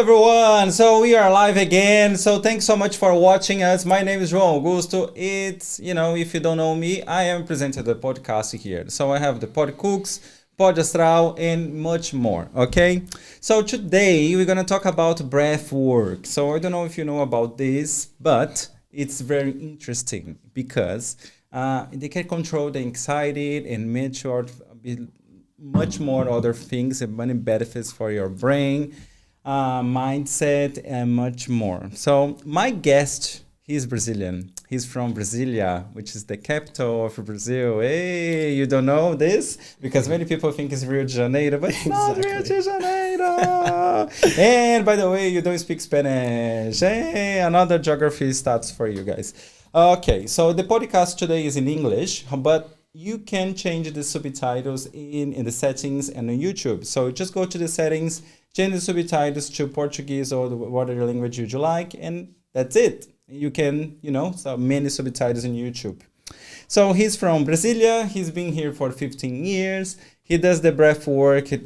everyone. So we are live again. So thanks so much for watching us. My name is João Augusto. If you don't know me, I am presenting the podcast here. So I have the Pod Cooks, Pod Astral, and much more. Okay. So today we're gonna talk about breath work. So I don't know if you know about this, but it's very interesting because they can control the anxiety and make sure much more other things and many benefits for your brain, mindset, and much more. So my guest, he's Brazilian. He's from Brasilia, which is the capital of Brazil. Hey, you don't know this? Because many people think it's Rio de Janeiro, but it's not Rio de Janeiro. And by the way, you don't speak Spanish. Hey, another geography stats for you guys. Okay, so the podcast today is in English, but you can change the subtitles in the settings and on YouTube. So just go to the settings, change the subtitles to Portuguese or whatever language you like, and that's it. You can, so many subtitles in YouTube. So he's from Brasilia. He's been here for 15 years. He does the breathwork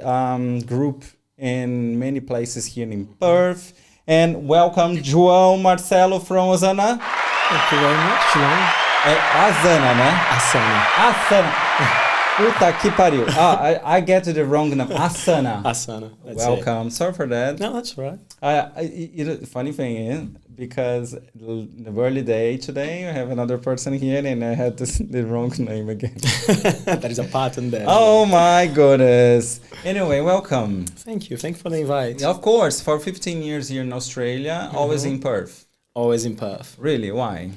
group in many places here in Perth. And welcome, João Marcelo from Asana. Thank you very much, João. É Asana, né? Asana. Puta que pariu. I get the wrong name. Asana. That's welcome. Sorry for that. No, that's all right. The funny thing is, because the early day today, I have another person here and I had the wrong name again. That is a pattern there. Oh my goodness. Anyway, welcome. Thank you. Thank you for the invite. Of course, for 15 years here in Australia, always in Perth. Always in Perth. Really? Why?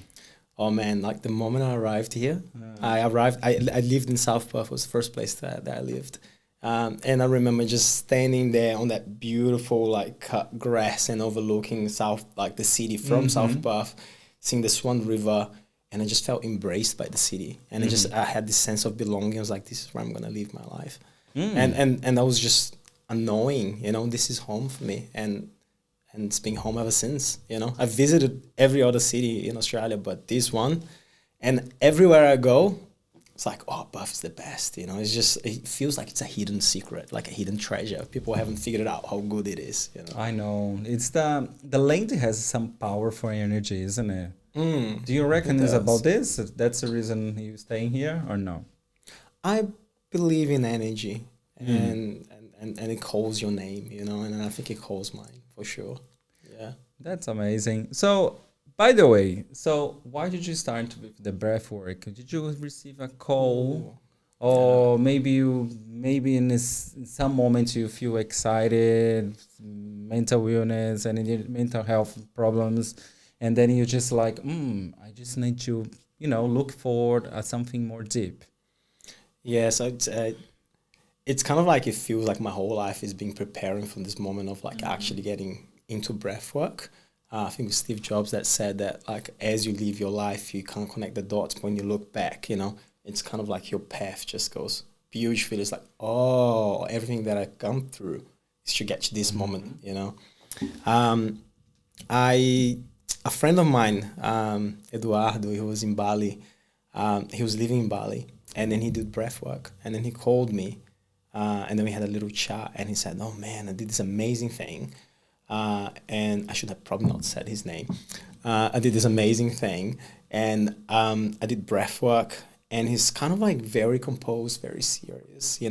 Oh man, like the moment I arrived here, I lived in South Perth, was the first place that I lived. And I remember just standing there on that beautiful cut grass and overlooking the city from South Perth, seeing the Swan River, and I just felt embraced by the city. And I had this sense of belonging. I was like, this is where I'm gonna live my life. And that was just annoying, this is home for me. And it's been home ever since, I've visited every other city in Australia, but this one, and everywhere I go, it's like, oh, Perth's the best, it feels like it's a hidden secret, like a hidden treasure. People haven't figured out how good it is, I know. It's the land has some powerful energy, isn't it? Do you reckon it's about this? That's the reason you're staying here or no? I believe in energy and it calls your name, and I think it calls mine for sure. Yeah. That's amazing. So, by the way, why did you start with the breath work? Did you receive a call? Or maybe in some moments you feel excited, mental illness and mental health problems, and then you're just like, I just need to, look forward at something more deep. Yes, it's kind of like it feels like my whole life is being preparing from this moment of actually getting into breath work. I think it was Steve Jobs that said that as you live your life, you can't connect the dots. But when you look back, it's kind of like your path just goes beautifully. It's like, oh, everything that I've gone through is to get to this moment, A friend of mine, Eduardo, he was in Bali. He was living in Bali, and then he did breath work, and then he called me. And then we had a little chat, and he said, oh man, I did this amazing thing. And I should have probably not said his name. I did this amazing thing, and I did breath work, and he's kind of very composed, very serious, he's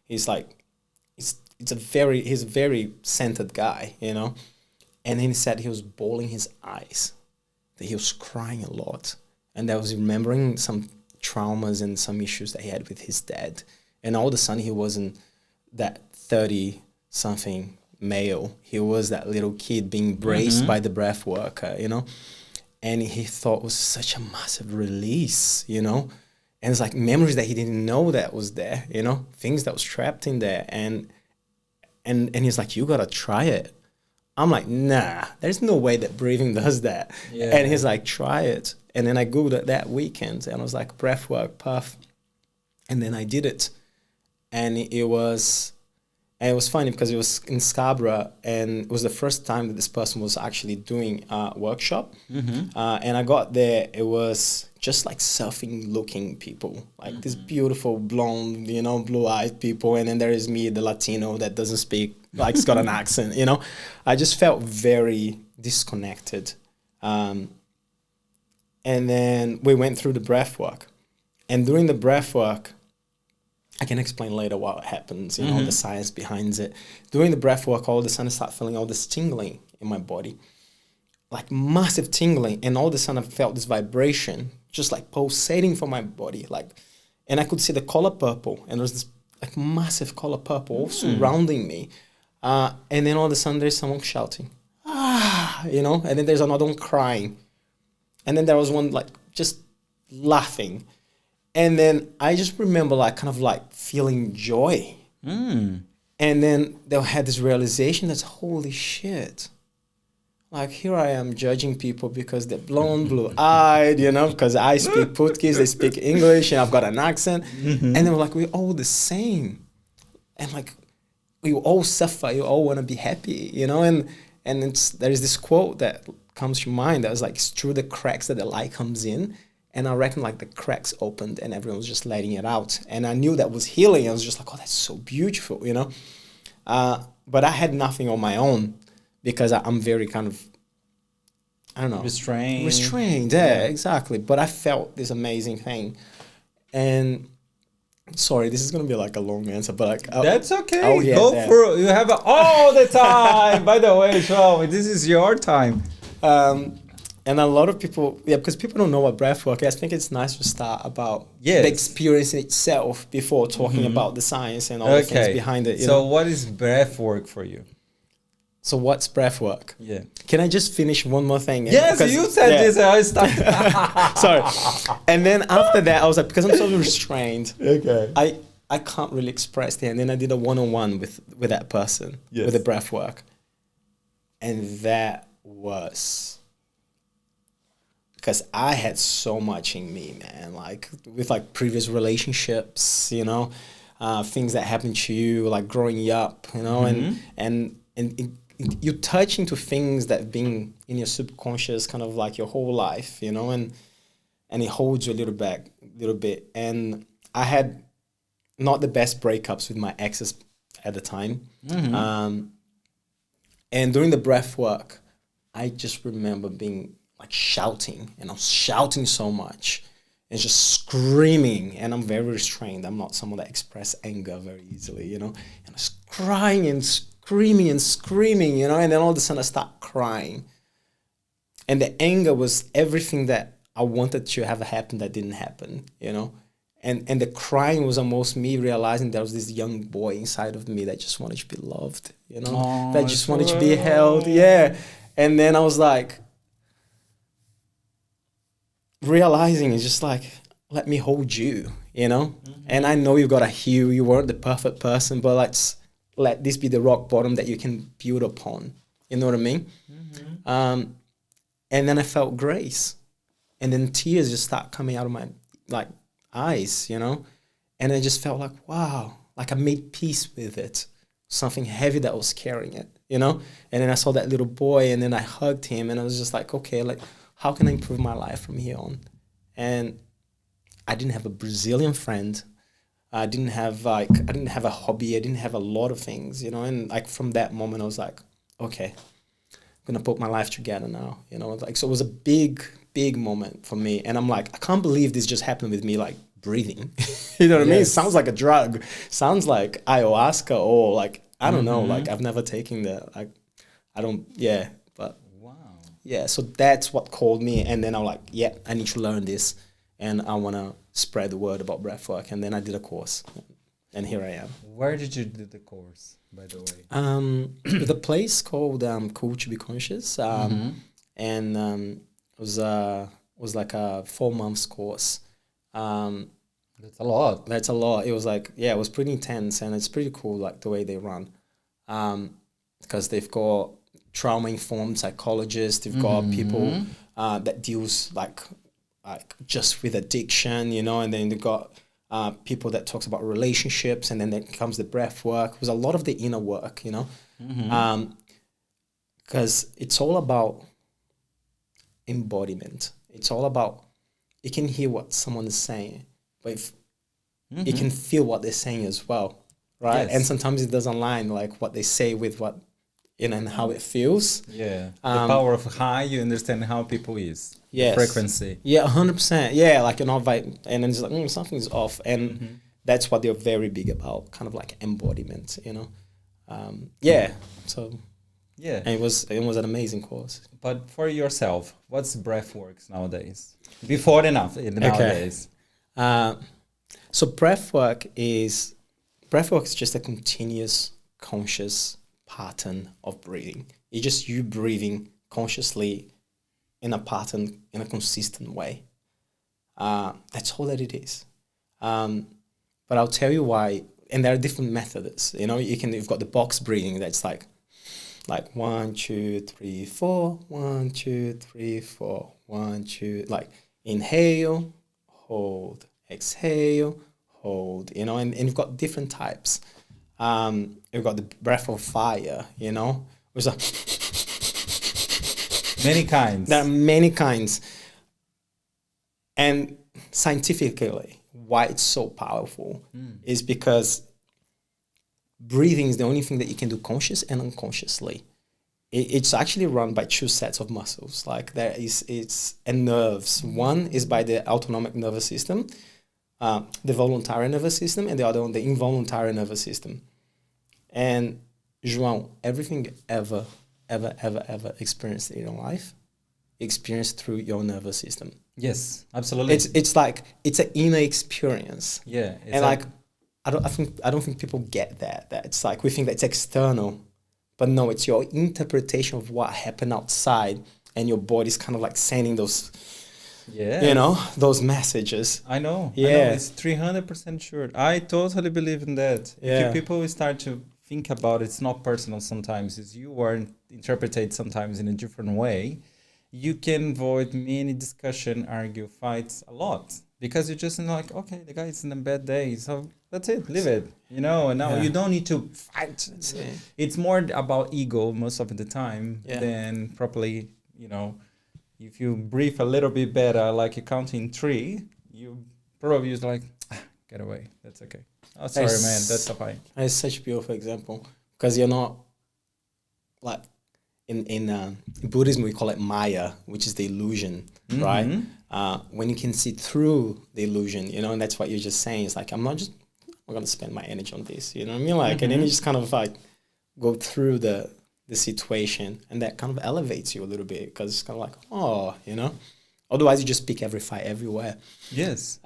he's a very centered guy, And then he said he was bawling his eyes, that he was crying a lot, and that was remembering some traumas and some issues that he had with his dad. And all of a sudden, he wasn't that 30-something male. He was that little kid being embraced by the breath worker, And he thought it was such a massive release, And it's like memories that he didn't know that was there, Things that was trapped in there. And he's like, you got to try it. I'm like, nah, there's no way that breathing does that. Yeah. And he's like, try it. And then I Googled it that weekend, and I was like, breathwork, Perth. And then I did it. And it was And it was funny because it was in Scarborough, and it was the first time that this person was actually doing a workshop. And I got there, it was just like surfing looking people, like this beautiful blonde, you know, blue-eyed people. And then there is me, the Latino that doesn't speak, like it's got an accent, you know. I just felt very disconnected. And then we went through the breath work. And during the breath work, I can explain later what happens, you know, the science behind it. During the breath work, all of a sudden I start feeling all this tingling in my body, like massive tingling. And all of a sudden I felt this vibration, just like pulsating from my body. Like, and I could see the color purple, and there's this like massive color purple surrounding me. And then all of a sudden there's someone shouting, you know, and then there's another one crying. And then there was one like just laughing. And then I just remember like kind of like feeling joy. And then they had this realization that's holy shit. Like here I am judging people because they're blonde, blue-eyed, you know, because I speak Portuguese, they speak English, and I've got an accent. And they were like, we're all the same. And like, we all suffer, you all want to be happy, you know? And there's this quote that comes to mind that was like, it's through the cracks that the light comes in. And I reckon like the cracks opened and everyone was just letting it out. And I knew that was healing. I was just like, oh, that's so beautiful, you know? But I had nothing on my own because I'm very kind of, I don't know. Restrained, yeah, exactly. But I felt this amazing thing. And sorry, this is going to be like a long answer, but like... That's okay. Go for it. You have all the time. By the way, João, this is your time. And a lot of people, because people don't know what breathwork is. I think it's nice to start about the experience itself before talking about the science and all the things behind it. So what is breathwork for you? So what's breathwork? Yeah. Can I just finish one more thing? Yes, you said this. I started. Sorry. And then after that, I was like, because I'm so restrained, I can't really express it. And then I did a one-on-one with that person, with the breathwork. And that was... because I had so much in me, man, like with like previous relationships, you know, things that happened to you, like growing up, you know, and you touch into things that have been in your subconscious kind of like your whole life, you know, and it holds you a little bit. And I had not the best breakups with my exes at the time. And during the breath work, I just remember being like shouting, and I was shouting so much and just screaming, and I'm very restrained. I'm not someone that express anger very easily, you know, and I was crying and screaming, you know, and then all of a sudden I start crying. And the anger was everything that I wanted to have happen that didn't happen, you know, and the crying was almost me realizing there was this young boy inside of me that just wanted to be loved, you know, that just wanted to be held. And then I was like, realizing it's just like, let me hold you, you know? And I know you've got to heal. You weren't the perfect person, but let's let this be the rock bottom that you can build upon. You know what I mean? And then I felt grace. And then tears just start coming out of my like eyes, you know? And I just felt like, wow, like I made peace with it. Something heavy that was carrying it, you know? And then I saw that little boy, and then I hugged him, and I was just like, okay, like, how can I improve my life from here on? And I didn't have a Brazilian friend. I didn't have a hobby. I didn't have a lot of things, you know? And like from that moment, I was like, okay, I'm going to put my life together now, you know? Like, so it was a big moment for me. And I'm like, I can't believe this just happened with me, like breathing. You know what I mean? It sounds like a drug. Sounds like ayahuasca or like, I don't know, like I've never taken that. Like, I don't, but yeah, so that's what called me. And then I'm like, I need to learn this. And I want to spread the word about breathwork. And then I did a course. And here I am. Where did you do the course, by the way? The place called Cool to Be Conscious. And it was like a 4 months course. That's a lot. It was like, it was pretty intense. And it's pretty cool, like the way they run. Because they've got trauma-informed psychologists. They've got people that deals like just with addiction, you know, and then they've got people that talks about relationships, and then there comes the breath work. It was a lot of the inner work, you know, because it's all about embodiment. It's all about, you can hear what someone is saying, but if you can feel what they're saying as well, right? Yes. And sometimes it doesn't align, like what they say with what, you know, and how it feels. Yeah. The power of how you understand how people is. Yes. Frequency. Yeah, 100%. Yeah, like, you know, and then it's like, something's off. And that's what they're very big about, kind of like embodiment, you know? Yeah. So, yeah. And it was an amazing course. But for yourself, what's breathworks nowadays? Before and after nowadays. So breathwork is just a continuous conscious pattern of breathing. It's just you breathing consciously in a pattern, in a consistent way. That's all that it is. But I'll tell you why. And there are different methods. You know, you've got the box breathing that's like 1, 2, 3, 4, 1, 2, 3, 4, 1, 2, like inhale, hold, exhale, hold, you know, and you've got different types. You've got the breath of fire, you know, there's many kinds. There are many kinds. And scientifically, why it's so powerful is because breathing is the only thing that you can do conscious and unconsciously. It's actually run by 2 sets of muscles. Like and nerves. One is by the autonomic nervous system, the voluntary nervous system, and the other one, the involuntary nervous system. And João, everything ever experienced in your life, experienced through your nervous system. Yes, absolutely. It's like, it's an inner experience. Yeah. And like, I don't think people get that it's like, we think that it's external, but no, it's your interpretation of what happened outside, and your body's kind of like sending those, you know, those messages. I know. Yeah. I know, it's 300% sure. I totally believe in that. Yeah. If people start to think about it, it's not personal sometimes. It's you are interpreted sometimes in a different way. You can avoid many discussion, argue, fights a lot, because you're just like, okay, the guy's in a bad day, so that's it, leave it, you know. And now you don't need to fight. It's more about ego most of the time than properly, you know. If you breathe a little bit better, like you count in 3, you probably is like, get away, that's okay. Oh, sorry, man, that's fine. That's such a beautiful example, because you're not like, in Buddhism we call it Maya, which is the illusion, right? When you can see through the illusion, you know, and that's what you're just saying. It's like, I'm going to spend my energy on this, you know what I mean? Like, and then you just kind of like go through the situation, and that kind of elevates you a little bit, because it's kind of like, oh, you know, otherwise you just pick every fight everywhere. Yes.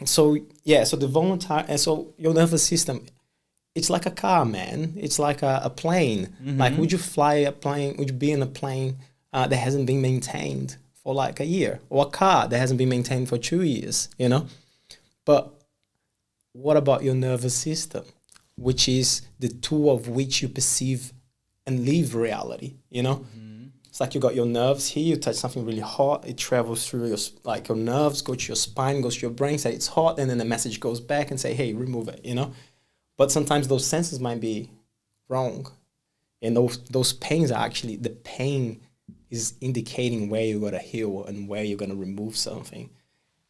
So the voluntary, and so your nervous system, it's like a car, man. It's like a plane. Like, would you fly a plane? Would you be in a plane that hasn't been maintained for like a year, or a car that hasn't been maintained for 2 years, you know? But what about your nervous system, which is the tool of which you perceive and live reality, you know? It's like you got your nerves here, you touch something really hot, it travels through your nerves, go to your spine, goes to your brain, say it's hot, and then the message goes back and say, hey, remove it, you know? But sometimes those senses might be wrong. And those pains are actually, the pain is indicating where you're going to heal and where you're going to remove something.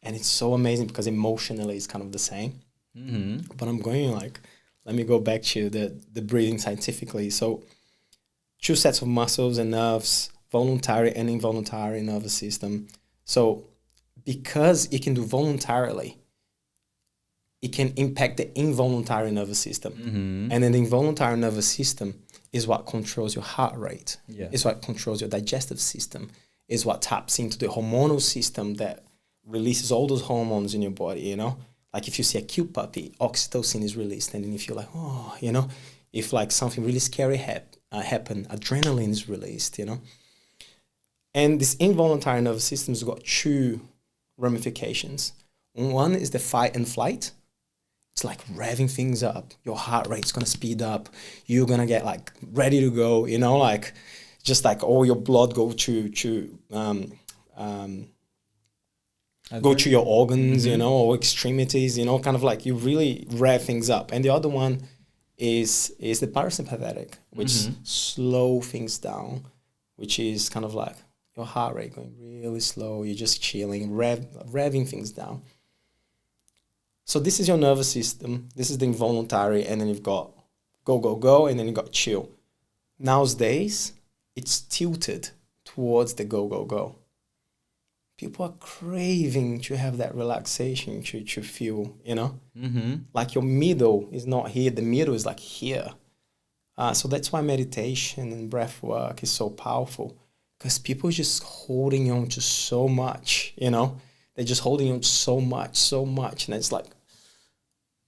And it's so amazing, because emotionally it's kind of the same. But I'm going like, let me go back to the breathing scientifically. So 2 sets of muscles and nerves, voluntary and involuntary nervous system. So because it can do voluntarily, it can impact the involuntary nervous system. And then the involuntary nervous system is what controls your heart rate. It's what controls your digestive system. It's what taps into the hormonal system that releases all those hormones in your body, you know? Like if you see a cute puppy, oxytocin is released, and then you feel like, oh, you know? If like something really scary happen, adrenaline is released, you know? And this involuntary nervous system has got 2 ramifications. One is the fight and flight. It's like revving things up. Your heart rate's going to speed up. You're going to get like ready to go, you know, like just like all your blood go to go to your organs, or extremities, kind of like you really rev things up. And the other one is the parasympathetic, which slow things down, which is kind of like your heart rate going really slow. You're just chilling, revving things down. So this is your nervous system. This is the involuntary, and then you've got go, go, go, and then you've got chill. Nowadays, it's tilted towards the go, go, go. People are craving to have that relaxation, to feel, like your middle is not here. The middle is like here. So that's why meditation and breath work is so powerful, because people are just holding on to so much, They're just holding on to so much. And it's like,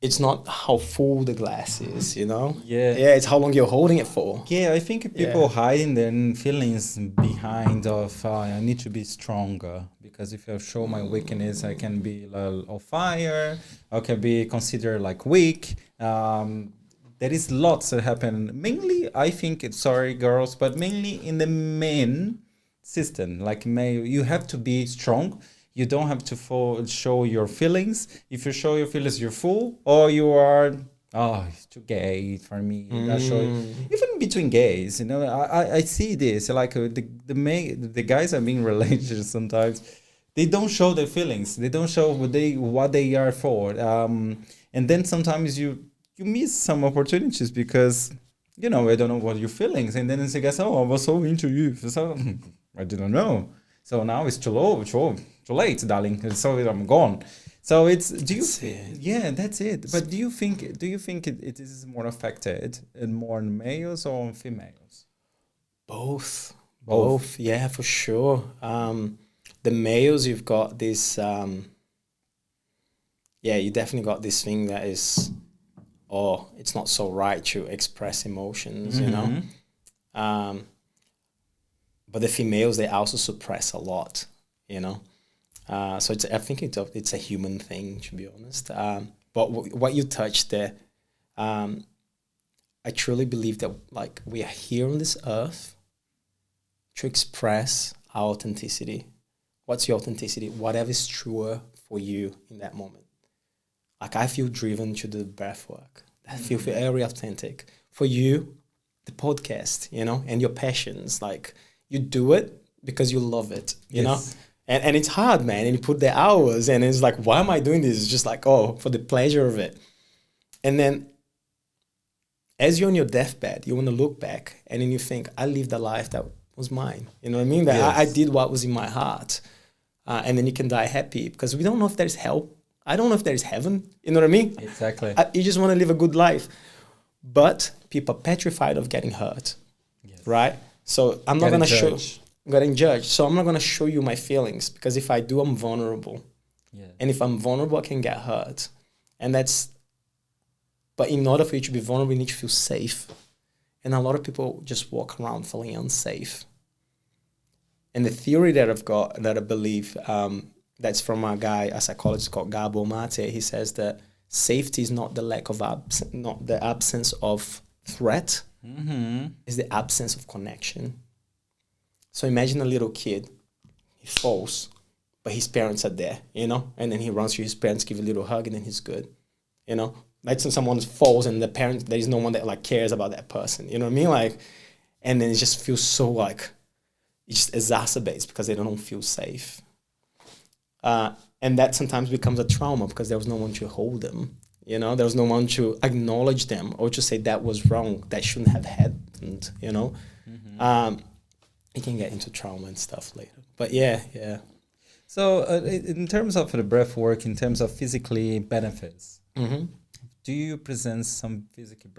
it's not how full the glass is, Yeah. Yeah, it's how long you're holding it for. Yeah, I think people hiding their feelings behind of, I need to be stronger, because if I show my weakness, I can be on fire, I can be considered like weak. There is lots that happen. Mainly, I think, sorry girls, but mainly in the men system, like male, you have to be strong. You don't have to show your feelings. If you show your feelings, you're full, or you are, it's too gay for me. Even between gays, I see this. Like the guys are being related sometimes. They don't show their feelings. They don't show what they are for. And then sometimes you miss some opportunities because, I don't know what your feelings. And then it's like, I was so into you. So I didn't know. So now it's too late, darling. So I'm gone. So that's it. But do you think it is more affected in more on males or on females? Both. Yeah, for sure. The males, you've got this. You definitely got this thing that is, it's not so right to express emotions, But the females, they also suppress a lot, So I think it's a human thing, to be honest. But what you touched there, I truly believe that like we are here on this earth to express our authenticity. What's your authenticity? Whatever is truer for you in that moment. Like I feel driven to do breath work. I feel very authentic. For you, the podcast, and your passions, like you do it because you love it, know? And it's hard, man. And you put the hours and it's like, why am I doing this? It's just like, for the pleasure of it. And then as you're on your deathbed, you want to look back and then you think, I lived a life that was mine. You know what I mean? That I did what was in my heart. And then you can die happy, because we don't know if there's hell. I don't know if there's heaven. You know what I mean? Exactly. You just want to live a good life. But people are petrified of getting hurt, right? So I'm not going to show... Getting judged. So I'm not going to show you my feelings, because if I do, I'm vulnerable. Yeah. And if I'm vulnerable, I can get hurt. But in order for you to be vulnerable, you need to feel safe. And a lot of people just walk around feeling unsafe. And the theory that I've got, that I believe, that's from a psychologist called Gabor Mate. He says that safety is not the not the absence of threat. It's the absence of connection. So imagine a little kid, he falls, but his parents are there, and then he runs to his parents, give a little hug, and then he's good, Like someone falls and there is no one that like cares about that person, you know what I mean? Like, and then it just feels so like, it just exacerbates because they don't feel safe. And that sometimes becomes a trauma because there was no one to hold them, there was no one to acknowledge them or to say that was wrong, that shouldn't have happened, It can get into trauma and stuff later. But yeah. So in terms of the breath work, in terms of physically benefits, do you present some physical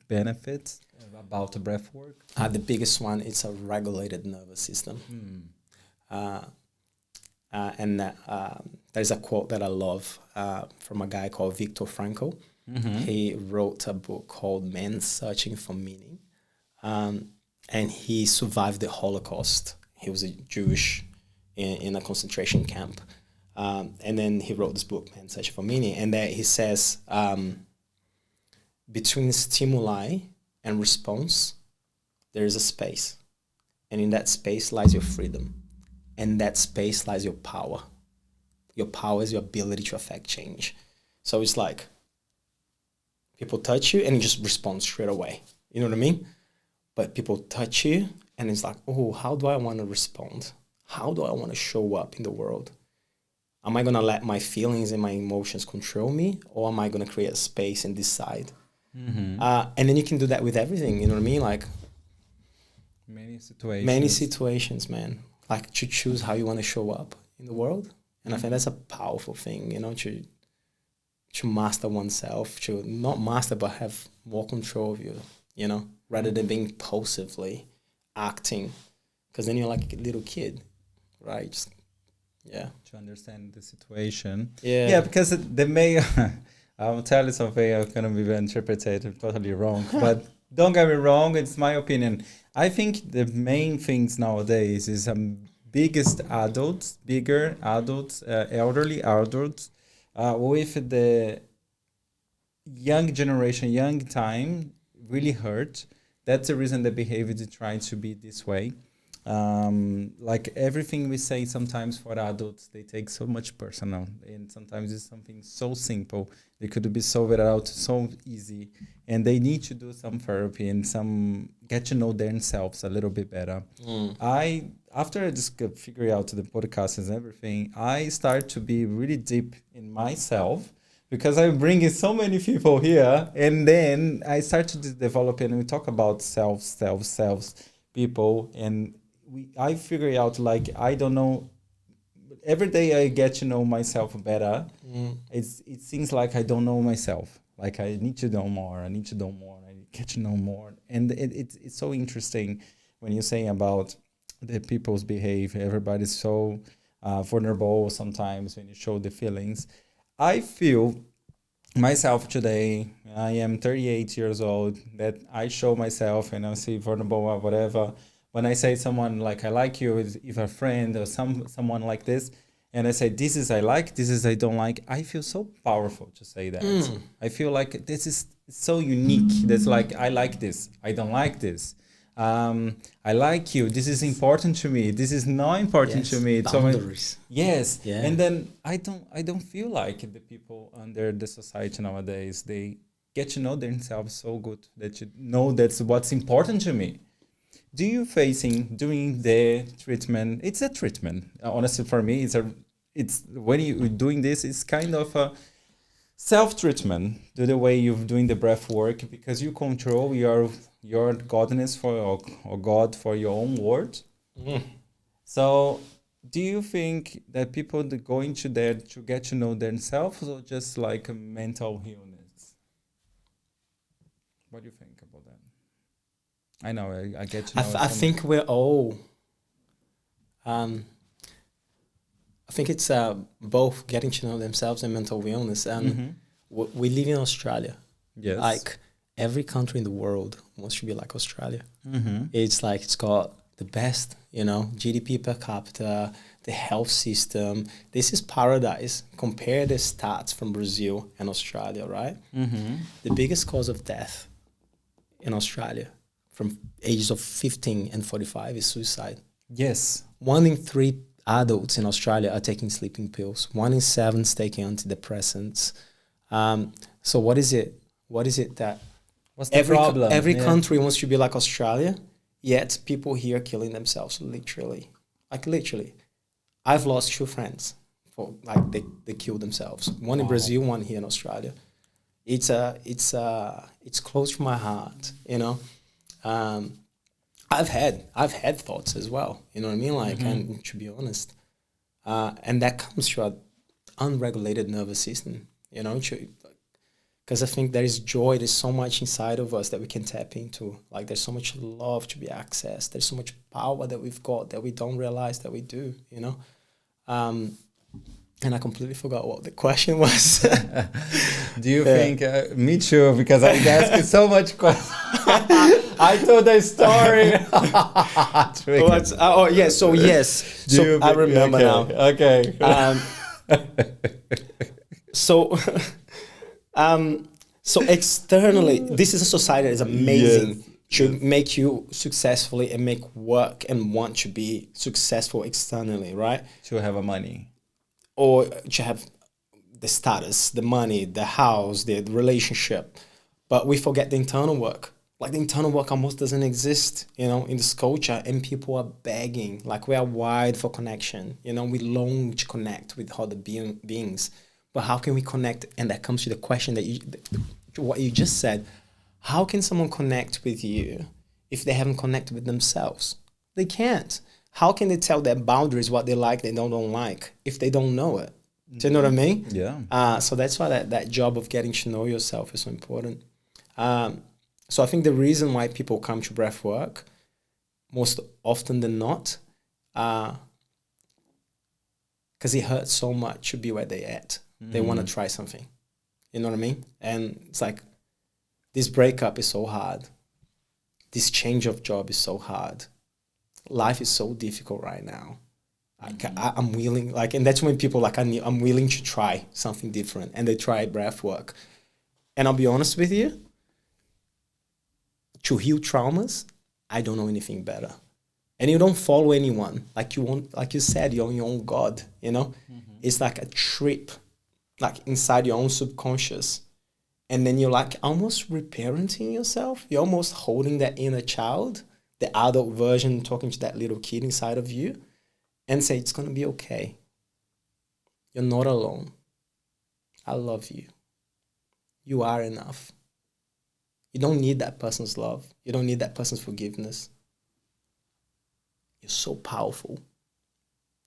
benefits about the breath work? The biggest one, it's a regulated nervous system. And there's a quote that I love from a guy called Viktor Frankl. He wrote a book called Men Searching for Meaning. And he survived the Holocaust. He was a Jewish in a concentration camp. And then he wrote this book, Man Searching for Meaning. And there he says, between stimuli and response, there is a space. And in that space lies your freedom. and that space lies your power. Your power is your ability to affect change. So it's like people touch you and you just respond straight away. You know what I mean? But people touch you and it's like, oh, how do I want to respond? How do I want to show up in the world? Am I going to let my feelings and my emotions control me, or am I going to create a space and decide? And then you can do that with everything, you know what I mean? Like many situations. Many situations, man. Like to choose how you want to show up in the world. And I think that's a powerful thing, you know, to master oneself, to not master, but have more control of you, you know, rather than being impulsively acting. Because then you're like a little kid, right? Just, yeah. To understand the situation. Yeah. Yeah, because the may, I'll tell you something I'm going to be interpreted totally wrong, but don't get me wrong, it's my opinion. I think the main things nowadays is bigger adults, elderly adults, with the young generation, young time, really hurt. That's the reason the behavior is trying to be this way. Like everything we say sometimes for adults, they take so much personal, and sometimes it's something so simple. They could be solved out so easy, and they need to do some therapy and some get to know themselves a little bit better. After I just figure out the podcasts and everything, I start to be really deep in myself, because I'm bringing so many people here, and then I start to develop, and we talk about selves, people, and I figure out, like, I don't know, every day I get to know myself better. It seems like I don't know myself. Like I need to know more. I get to know more. And it's so interesting when you say about the people's behavior. Everybody's so vulnerable sometimes when you show the feelings. I feel myself today, I am 38 years old, that I show myself and I see vulnerable or whatever. When I say someone like I like you, if a friend or someone like this, and I say this is I like, this is I don't like, I feel so powerful to say that. I feel like this is so unique. That's like I like this, I don't like this. I like you. This is important to me. This is not important to me. Boundaries. Yes. Yeah. And then I don't feel like the people under the society nowadays, they get to know themselves so good that you know that's what's important to me. Do you doing the treatment? It's a treatment. Honestly, for me, it's when you're doing this, it's kind of a self-treatment. Do the way you're doing the breath work, because you control your godness or God for your own word. So, do you think that people that go into there to get to know themselves, or just like a mental illness? What do you think about that? I know, I get to know. I think we're all. I think it's both getting to know themselves and mental illness. And we live in Australia. Yes. Like every country in the world wants to be like Australia. It's like it's got the best, GDP per capita, the health system. This is paradise. Compare the stats from Brazil and Australia, right? The biggest cause of death in Australia from ages of 15 and 45 is suicide. Yes. 1 in 3 adults in Australia are taking sleeping pills. 1 in 7 is taking antidepressants. So what is it? What is it that What's the problem? Every country wants to be like Australia, yet people here are killing themselves, literally. Like literally. I've lost 2 friends for like they killed themselves. One in Brazil, one here in Australia. It's close to my heart, I've had thoughts as well, you know what I mean? Like, and to be honest, and that comes to an unregulated nervous system, because I think there is joy, there's so much inside of us that we can tap into. Like, there's so much love to be accessed. There's so much power that we've got that we don't realize that we do, And I completely forgot what the question was. Do you think, me too, because I asked you so much questions. I told a story. So I remember now. Okay. So externally, this is a society that is amazing. to make you successfully and make work and want to be successful externally, right? To have a money. Or to have the status, the money, the house, the relationship. But we forget the internal work. Like the internal work almost doesn't exist, you know, in this culture, and people are begging. Like we are wired for connection, you know, we long to connect with other beings. But how can we connect? And that comes to the question that what you just said. How can someone connect with you if they haven't connected with themselves? They can't. How can they tell their boundaries, what they like, they don't like, if they don't know it? Do you know what I mean? Yeah. So that's why that job of getting to know yourself is so important. So I think the reason why people come to breathwork most often than not, because it hurts so much to be where they're at. They want to try something. You know what I mean? And it's like, this breakup is so hard. This change of job is so hard. Life is so difficult right now. I'm willing, like, and that's when people like, I'm willing to try something different, and they try breathwork. And I'll be honest with you, to heal traumas, I don't know anything better. And you don't follow anyone. Like you said, you're your own God, you know? It's like a trip, like inside your own subconscious. And then you're like almost reparenting yourself. You're almost holding that inner child, the adult version, talking to that little kid inside of you, and say, it's going to be okay. You're not alone. I love you. You are enough. You don't need that person's love. You don't need that person's forgiveness. You're so powerful.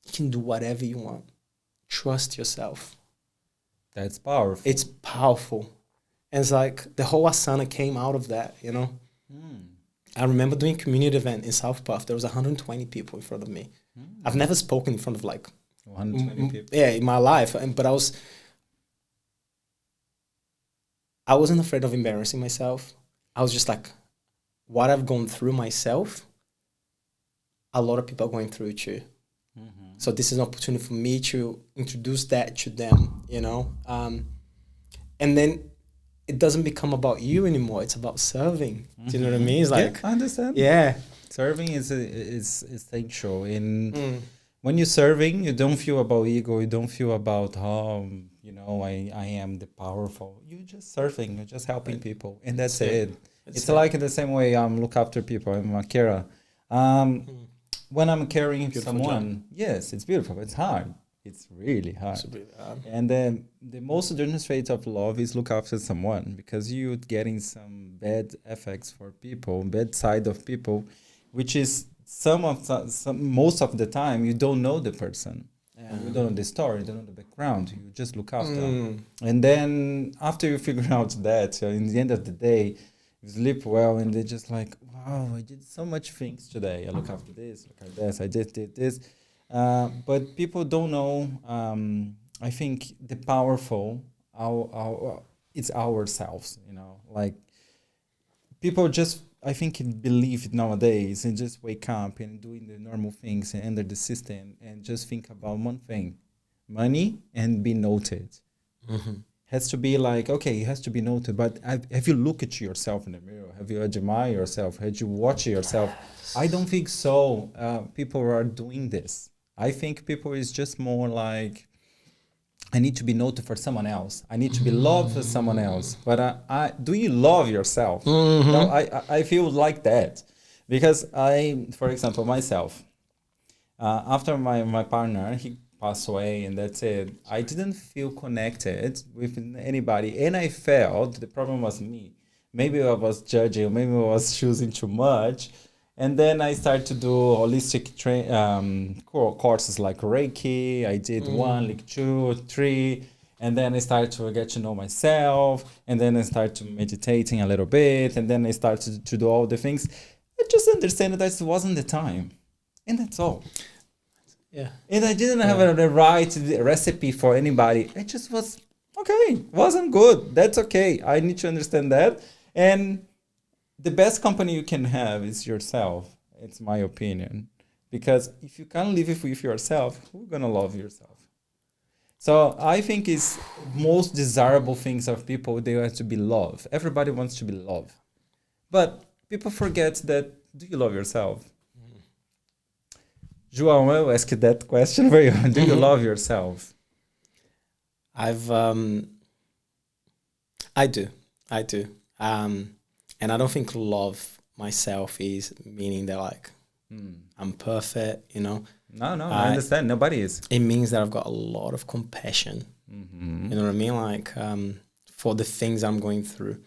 You can do whatever you want. Trust yourself. That's powerful. It's powerful. And it's like the whole Asana came out of that, you know? I remember doing a community event in South Perth. There was 120 people in front of me. I've never spoken in front of like 120 people. Yeah, in my life. But I wasn't afraid of embarrassing myself. I was just like, what I've gone through myself, a lot of people are going through it too. So this is an opportunity for me to introduce that to them, you know? And then it doesn't become about you anymore. It's about serving. Do you know what I mean? It's like, yeah, I understand. Yeah. Serving is essential. In when you're serving, you don't feel about ego. You don't feel about you know, I am the powerful. You're just serving. You're just helping people, and that's it. It's like in the same way look after people. I'm a carer. When I'm caring someone, yes, it's beautiful. It's hard. It's really hard. And then the most demonstrate of love is look after someone, because you're getting some bad effects for people, bad side of people, which is most of the time you don't know the person. You don't know the story, you don't know the background. You just look after them. And then after you figure out that, in the end of the day, you sleep well, and they're just like, wow, I did so much things today. I look after this, look at this, I did this. But people don't know, I think the powerful, it's ourselves, you know, like people just, I think, believe nowadays and just wake up and doing the normal things and enter the system and just think about one thing, money and be noted. Has to be like, okay, it has to be noted, but have you looked at yourself in the mirror? Have you admired yourself? Have you watched yourself? I don't think so. People are doing this. I think people is just more like, I need to be noted for someone else. I need to be loved for someone else. But do you love yourself? No, I feel like that. Because for example, myself, after my partner, he passed away, and that's it. I didn't feel connected with anybody, and I felt the problem was me. Maybe I was judging, maybe I was choosing too much. And then I started to do holistic courses like Reiki. I did 1, like 2, 3. And then I started to get to know myself. And then I started to meditating a little bit. And then I started to do all the things. I just understand that this wasn't the time. And that's all. Yeah. And I didn't have the right recipe for anybody. It just was, okay, wasn't good. That's okay. I need to understand that. And the best company you can have is yourself. It's my opinion. Because if you can't live with yourself, who's going to love yourself? So I think it's most desirable things of people, they want to be loved. Everybody wants to be loved. But people forget that, do you love yourself? João, I will ask you that question for you. Do you love yourself? I do. I do. And I don't think love myself is meaning that like I'm perfect, you know. No, I understand. Nobody is. It means that I've got a lot of compassion. You know what I mean? Like for the things I'm going through.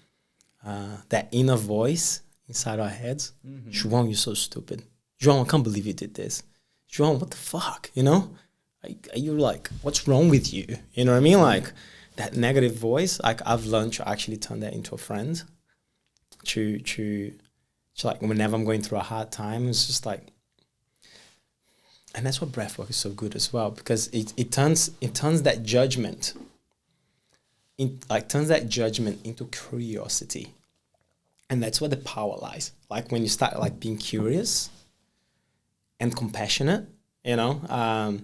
That inner voice inside our heads. João, you're so stupid. João, I can't believe you did this. João, what the fuck? You know? Are you like, what's wrong with you? You know what I mean? Like that negative voice, like I've learned to actually turn that into a friend. To like whenever I'm going through a hard time, it's just like, and that's what breathwork is so good as well, because it turns that judgment into curiosity. And that's where the power lies. Like when you start like being curious and compassionate, you know.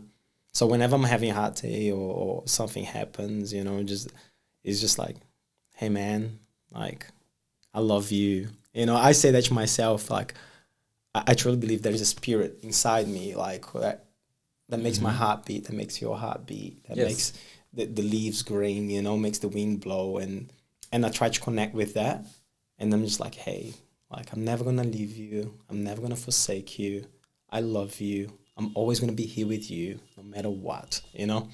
So whenever I'm having a hard day or something happens, you know, it's just like, hey man, like I love you. You know, I say that to myself, like I truly believe there is a spirit inside me, like that makes my heart beat, that makes your heart beat, that makes the leaves green, you know, makes the wind blow, and I try to connect with that, and I'm just like, hey, like I'm never gonna leave you, I'm never gonna forsake you, I love you, I'm always gonna be here with you, no matter what, you know,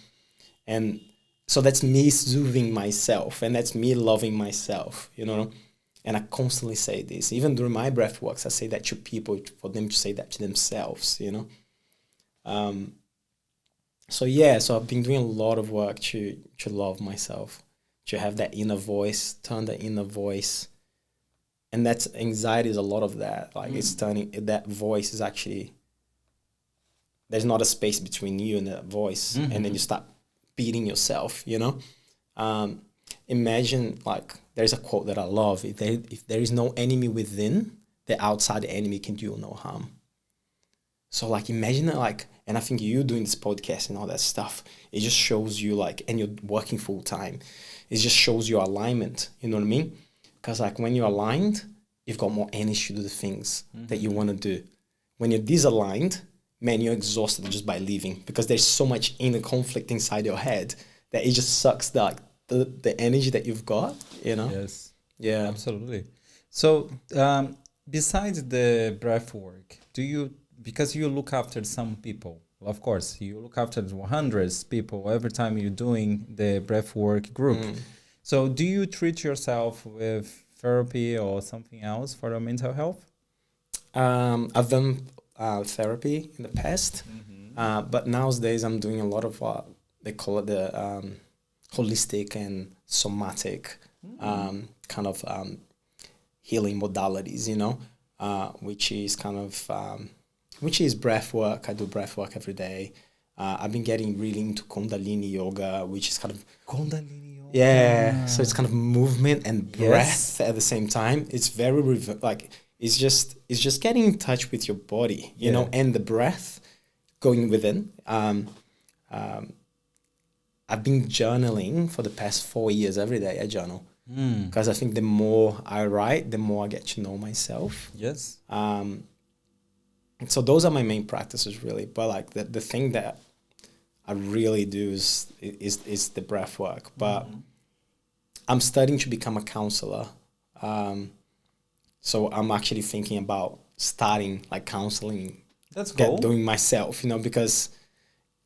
and so that's me soothing myself, and that's me loving myself, you know. And I constantly say this, even during my breath works, I say that to people for them to say that to themselves, you know. So I've been doing a lot of work to love myself, to have that inner voice, turn the inner voice. And that's anxiety is a lot of that. Like it's turning, that voice is actually, there's not a space between you and that voice. And then you start beating yourself, you know. Imagine like, there's a quote that I love. If there is no enemy within, the outside enemy can do no harm. So like imagine that, like, and I think you doing this podcast and all that stuff, it just shows you like, and you're working full time, it just shows your alignment. You know what I mean? Because like when you're aligned, you've got more energy to do the things that you want to do. When you're disaligned, man, you're exhausted just by living, because there's so much inner conflict inside your head that it just sucks the energy that you've got, you know? Yes. Yeah. Absolutely. So besides the breath work, because you look after some people, of course, you look after hundreds of people every time you're doing the breath work group. So do you treat yourself with therapy or something else for your mental health? I've done therapy in the past, but nowadays I'm doing a lot of what they call it the holistic and somatic kind of healing modalities, you know, which is kind of which is breath work. I do breath work every day. I've been getting really into Kundalini yoga, which is kind of Kundalini yoga. Yeah, so it's kind of movement and breath at the same time. It's very like it's just getting in touch with your body, you know, and the breath going within. I've been journaling for the past 4 years. Every day I journal because I think the more I write, the more I get to know myself. Yes. So those are my main practices, really. But like the thing that I really do is the breath work. But I'm studying to become a counselor. So I'm actually thinking about starting like counseling. That's cool. Doing myself, you know, because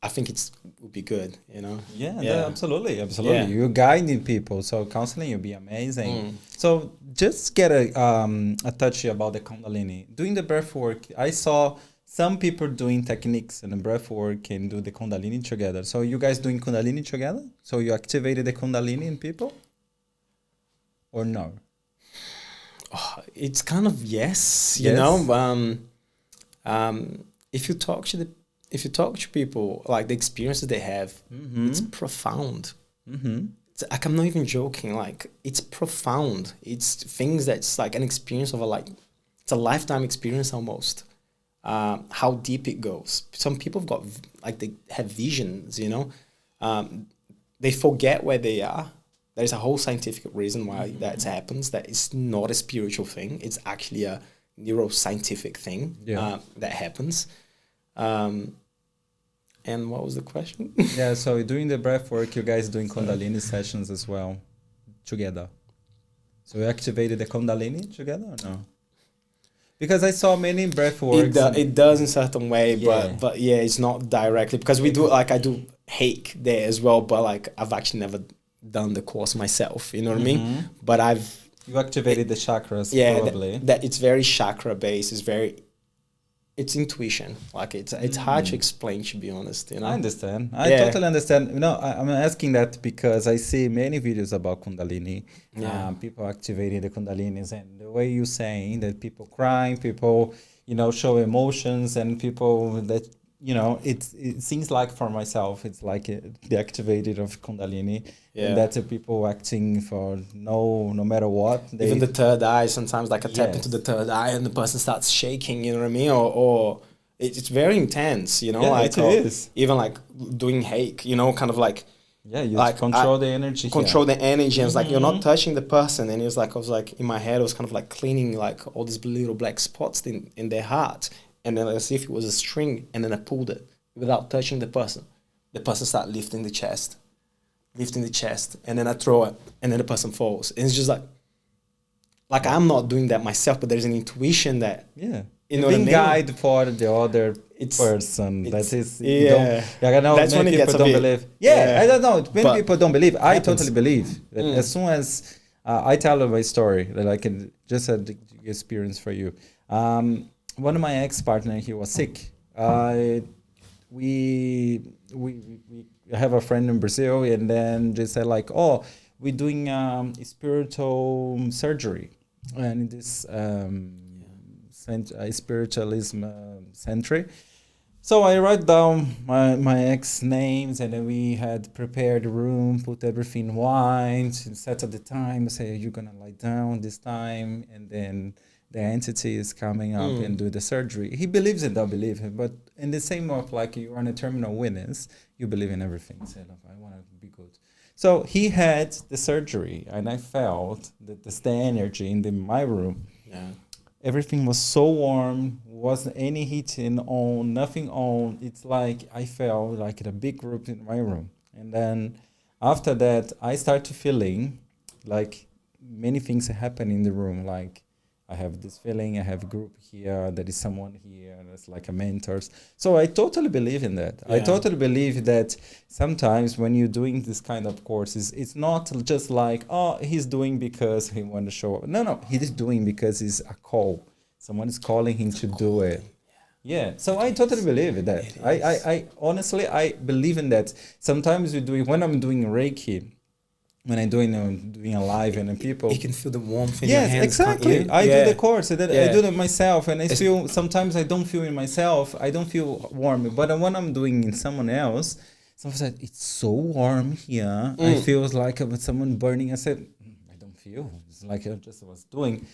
I think would be good, you know. Yeah. Absolutely. Yeah. You're guiding people, so counseling will be amazing. So just get a touch about the Kundalini. Doing the breath work, I saw some people doing techniques and the breath work and do the Kundalini together. So you guys doing Kundalini together? So you activated the Kundalini in people, or no? Oh, it's kind of yes, you know. If you talk to people, like the experiences they have, it's profound. It's like, I'm not even joking. Like it's profound. It's things that's like an experience of it's a lifetime experience almost. How deep it goes. Some people have got they have visions. You know, they forget where they are. there's a whole scientific reason why that happens. That it's not a spiritual thing. It's actually a neuroscientific thing that happens. And what was the question? Yeah, so during the breath work, you guys doing Kundalini sessions as well together. So you activated the Kundalini together or no? Because I saw many breath works. It does in certain way, but it's not directly, because we do, like, I do hake there as well, but like I've actually never done the course myself, you know what I mean? But you activated the chakras, probably. That it's very chakra based. It's intuition. Like it's hard to explain, to be honest. You know. I understand. I totally understand. You know, I'm asking that because I see many videos about Kundalini. People activating the Kundalinis, and the way you're saying that people crying, people, you know, show emotions, and people that, you know, it seems like for myself, it's like the activated of Kundalini, and that's people acting for no matter what. Even the third eye, sometimes like a tap into the third eye and the person starts shaking, you know what I mean? Or it's very intense, you know, like it is. Even like doing hake, you know, kind of like, you like control the energy. Control the energy. And it's like, you're not touching the person. And it was like, I was like, in my head, I was kind of like cleaning like all these little black spots in their heart. And then as if it was a string, and then I pulled it without touching the person. The person started lifting the chest, and then I throw it, and then the person falls. And it's just like I'm not doing that myself, but there's an intuition that you know what I mean? Guide for the other person. That is I know that's many people don't believe. I don't know. Many people don't believe. I totally believe that as soon as I tell my story, that I can just have the experience for you. One of my ex-partners, he was sick. We have a friend in Brazil, and then they said like, oh, we're doing spiritual surgery, and this spiritualism century. So I write down my ex names, and then we had prepared the room, put everything white, set at the time, say you're gonna lie down this time, and then the entity is coming up and do the surgery. He believes it, don't believe it, but in the same way, like you're on a terminal illness, you believe in everything. Say, look, I want to be good. So he had the surgery, and I felt that the energy in my room. Everything was so warm, wasn't any heating on, nothing on. It's like I felt like a big group in my room. And then after that, I started feeling like many things happen in the room, like I have this feeling, I have a group here, there is someone here, that's like a mentor. So I totally believe in that. I totally believe that sometimes when you're doing this kind of courses, it's not just like, oh, he's doing because he wants to show up. No, he's doing because it's a call. Someone is calling him to do it. Yeah, so I totally believe in that. I honestly, I believe in that. Sometimes when I'm doing Reiki, when I'm doing a live and people, you can feel the warmth in your hands. Yes, exactly. I do the course. I do it myself, and I feel sometimes I don't feel in myself. I don't feel warm, but when I'm doing in someone else, someone said it's so warm here. I feel like someone burning. I said I don't feel. It's like I just was doing.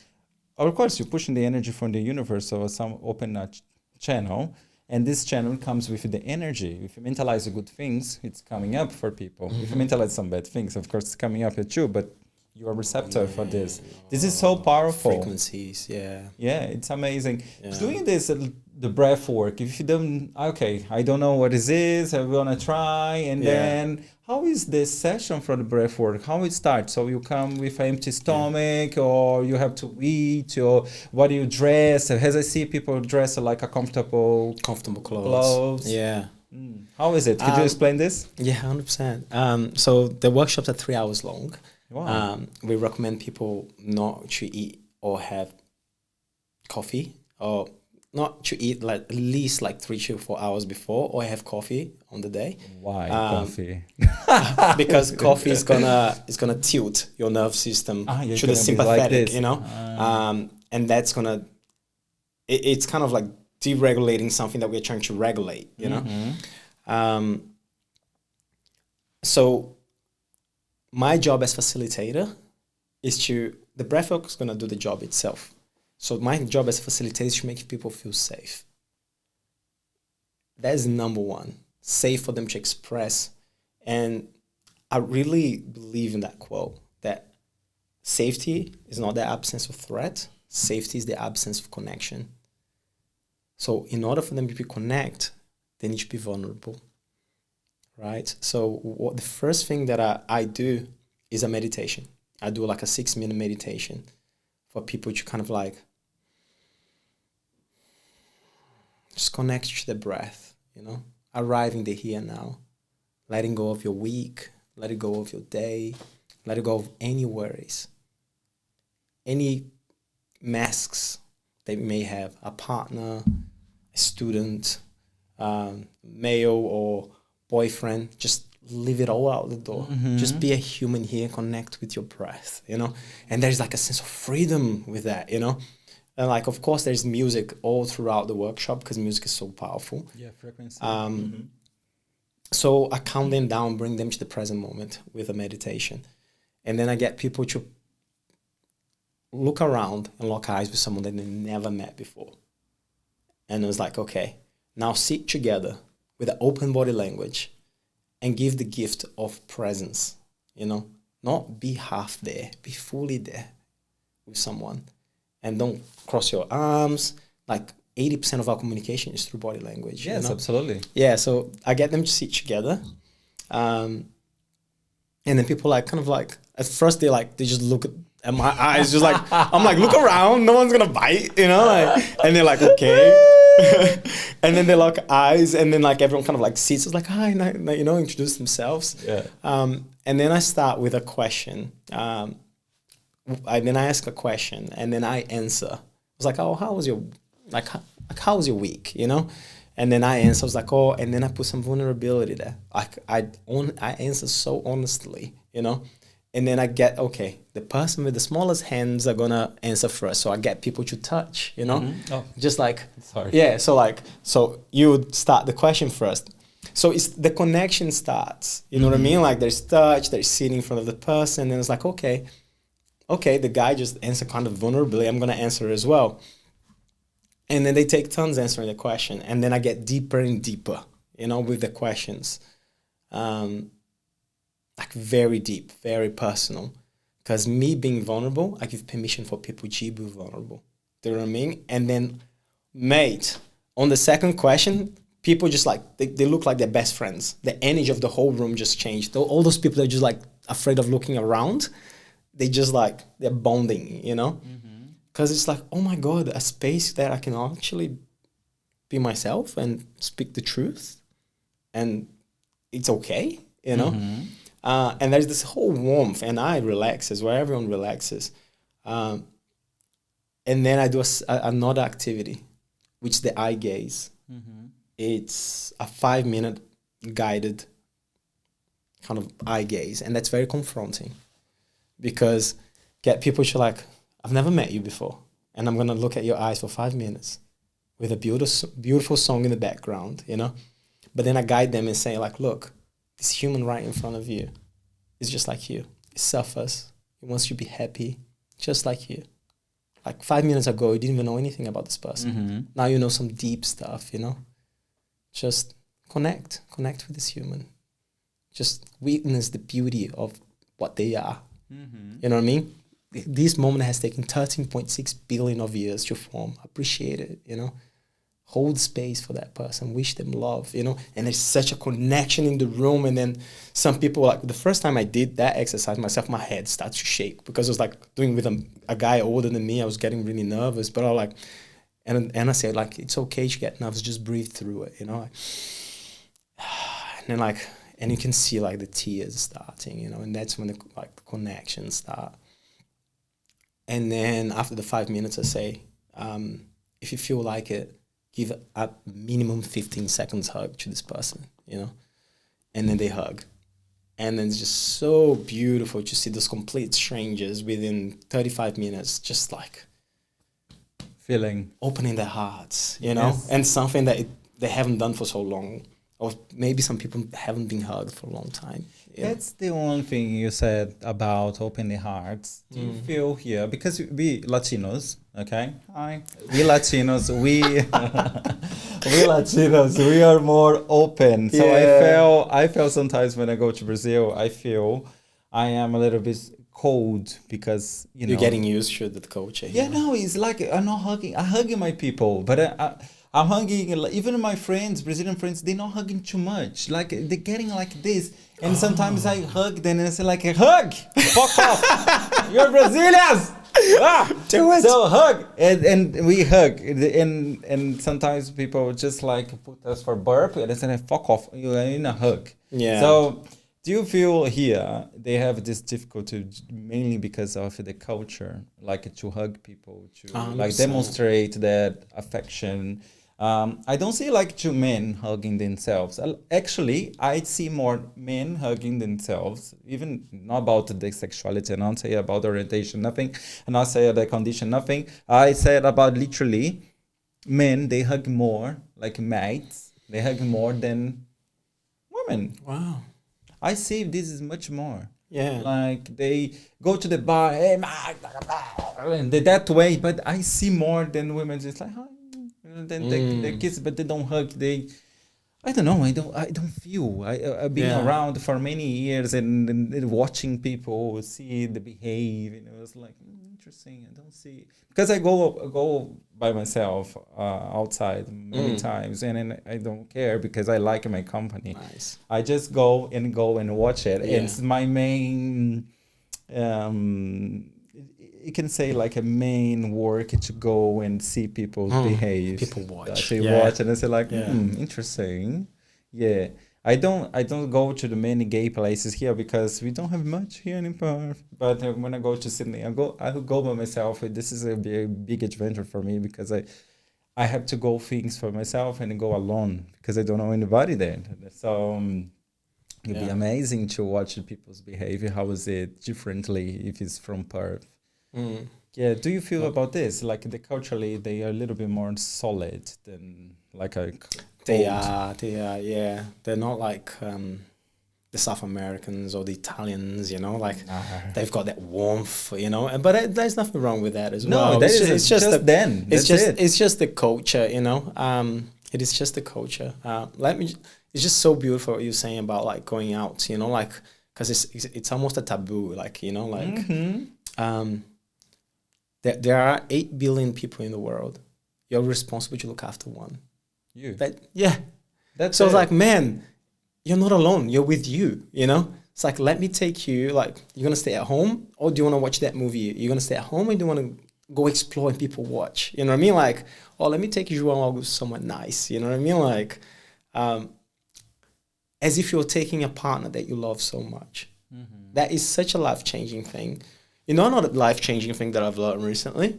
Of course, you're pushing the energy from the universe, so some open channel. And this channel comes with the energy. If you mentalize the good things, it's coming up for people. If you mentalize some bad things, of course, it's coming up at you, but you are receptive for this. This is so powerful. Frequencies, yeah, it's amazing. Doing this, the breath work, if you don't, okay, I don't know what this is, I'm gonna try, and then how is this session for the breath work? How it starts? So you come with an empty stomach, or you have to eat, or what do you dress? As I see people dress like a comfortable clothes. Yeah. How is it? Could you explain this? Yeah, 100%. So the workshops are 3 hours long. Wow. We recommend people not to eat or have coffee, or not to eat like at least like 3 to 4 hours before, or have coffee on the day. Why coffee? Because coffee is gonna tilt your nerve system to the sympathetic, like, you know, and that's gonna it's kind of like deregulating something that we're trying to regulate, you know. So my job as facilitator is the breathwork is gonna do the job itself. So my job as a facilitator is to make people feel safe. That is number one. Safe for them to express. And I really believe in that quote that safety is not the absence of threat. Safety is the absence of connection. So in order for them to connect, they need to be vulnerable, right? So the first thing that I do is a meditation. I do like a 6-minute meditation for people to kind of like just connect to the breath, arriving the here and now, letting go of your week, letting go of your day, letting go of any worries, any masks that you may have, a partner, a student, male or boyfriend, just leave it all out the door. Just be a human here, connect with your breath, and there's like a sense of freedom with that, and like, of course, there's music all throughout the workshop because music is so powerful. Yeah, frequency. So I calm them down, bring them to the present moment with a meditation. And then I get people to look around and lock eyes with someone that they never met before. And it was like, okay, now sit together with an open body language and give the gift of presence, not be half there, be fully there with someone. And don't cross your arms. Like 80% of our communication is through body language. Yes, absolutely. Yeah, so I get them to sit together. And then people like kind of like, at first they just look at my eyes, just like, I'm like, look around, no one's gonna bite, and they're like, okay. And then they lock eyes and then like everyone kind of like sits, it's like, hi, introduce themselves. Yeah. And then I start with a question. Then I ask a question and then I answer. I was like, oh, how was your week, And then I answer, I was like, oh, and then I put some vulnerability there. I answer so honestly, And then I get, okay, the person with the smallest hands are gonna answer first. So I get people to touch, Oh, just like, sorry. Yeah, so you would start the question first. So it's the connection starts, you know what I mean? Like there's touch, there's sitting in front of the person, and it's like, okay, the guy just answered kind of vulnerably, I'm going to answer as well. And then they take turns answering the question. And then I get deeper and deeper, with the questions. Like very deep, very personal. Because me being vulnerable, I give permission for people to be vulnerable. Do you know what I mean? And then, mate, on the second question, people just like, they look like they're best friends. The energy of the whole room just changed. All those people that are just like afraid of looking around, they just like, they're bonding, Because it's like, oh my God, a space that I can actually be myself and speak the truth. And it's okay, And there's this whole warmth and I relax as well. Everyone relaxes. And then I do another activity, which is the eye gaze. It's a 5-minute guided kind of eye gaze. And that's very confronting. Because get people to like, I've never met you before, and I'm going to look at your eyes for 5 minutes with a beautiful song in the background, But then I guide them and say like, look, this human right in front of you is just like you. It suffers. It wants you to be happy, just like you. Like 5 minutes ago, you didn't even know anything about this person. Now you know some deep stuff, Just connect with this human. Just witness the beauty of what they are. You know what I mean? This moment has taken 13.6 billion of years to form. Appreciate it, Hold space for that person. Wish them love, And there's such a connection in the room. And then some people, like the first time I did that exercise myself, my head starts to shake because it was like doing with a guy older than me. I was getting really nervous, but I like, and I said like, it's okay to get nervous. Just breathe through it, And then like, and you can see like the tears starting, and that's when the like connections start. And then after the 5 minutes, I say, if you feel like it, give a minimum 15 seconds hug to this person, and then they hug. And then it's just so beautiful to see those complete strangers within 35 minutes, just like feeling, opening their hearts, Yes. and something that they haven't done for so long. or maybe some people haven't been hugged for a long time. Yeah. That's the one thing you said about opening hearts. Do you feel here, because we Latinos, okay? Hi. We Latinos, we Latinos, we are more open. So I feel sometimes when I go to Brazil, I feel I am a little bit cold because You're getting used to the culture. Yeah, no, it's like I'm not hugging. I'm hugging my people, but I'm hugging even my friends, Brazilian friends. They're not hugging too much. Like they're getting like this, and sometimes I hug them and I say like, hug, fuck off, you're Brazilians. Do it. So hug, and we hug, and sometimes people just like put us for burp, and I say fuck off, you're in a hug. Yeah. So do you feel here they have this difficulty mainly because of the culture, like to hug people, to like demonstrate that affection? I don't see like two men hugging themselves. Actually, I see more men hugging themselves, even not about the sexuality, and not say about orientation, nothing, and not say the condition, nothing. I said about literally men, they hug more, like mates, they hug more than women. Wow. I see this is much more. Yeah. Like they go to the bar, hey, and they that way, but I see more than women just like, hi. Then they kiss, but they don't hug. I don't know. I don't feel. I've been around for many years and watching people see the behavior. And it was like interesting. I don't see, because I go by myself outside many times, and I don't care because I like my company. Nice. I just go and watch it. Yeah. It's my main. You can say like a main work to go and see people behave. People watch. They watch and I say like, interesting. Yeah. I don't go to the many gay places here because we don't have much here in Perth. But when I go to Sydney, I go by myself. This is a big adventure for me because I have to go things for myself and go alone because I don't know anybody there. So it'd be amazing to watch people's behavior. How is it differently if it's from Perth? Yeah, do you feel about this? Like culturally, they are a little bit more solid than like a. They are, yeah. They're not like the South Americans or the Italians, like they've got that warmth, But there's nothing wrong with that as well. No, it's just it's just the culture, It is just the culture. It's just so beautiful what you're saying about like going out, like because it's almost a taboo, like There are 8 billion people in the world. You're responsible to look after one. You. That's so it's like, man, you're not alone. You're with you, It's like, let me take you, like, you're going to stay at home or do you want to watch that movie? You're going to stay at home or do you want to go explore and people watch? You know what I mean? Like, oh, let me take you to somewhere nice. You know what I mean? Like, as if you're taking a partner that you love so much. Mm-hmm. That is such a life-changing thing. Another life-changing thing that I've learned recently,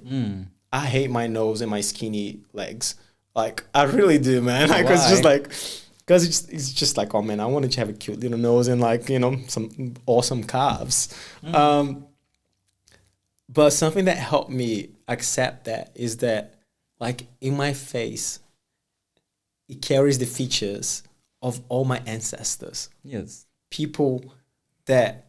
I hate my nose and my skinny legs. Like, I really do, man. Like, it's just like, because it's just like, oh, man, I wanted to have a cute little nose and like, some awesome calves. But something that helped me accept that is that, like, in my face, it carries the features of all my ancestors. Yes. People that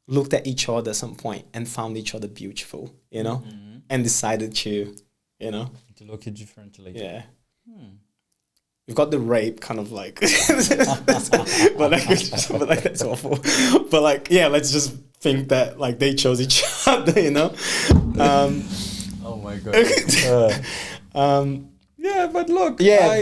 looked at each other at some point and found each other beautiful, and decided to, to look at differently. Yeah. We've got the rape kind of like, but like that's awful. But like, yeah, let's just think that like they chose each other, Oh my god. Yeah, but look. Yeah,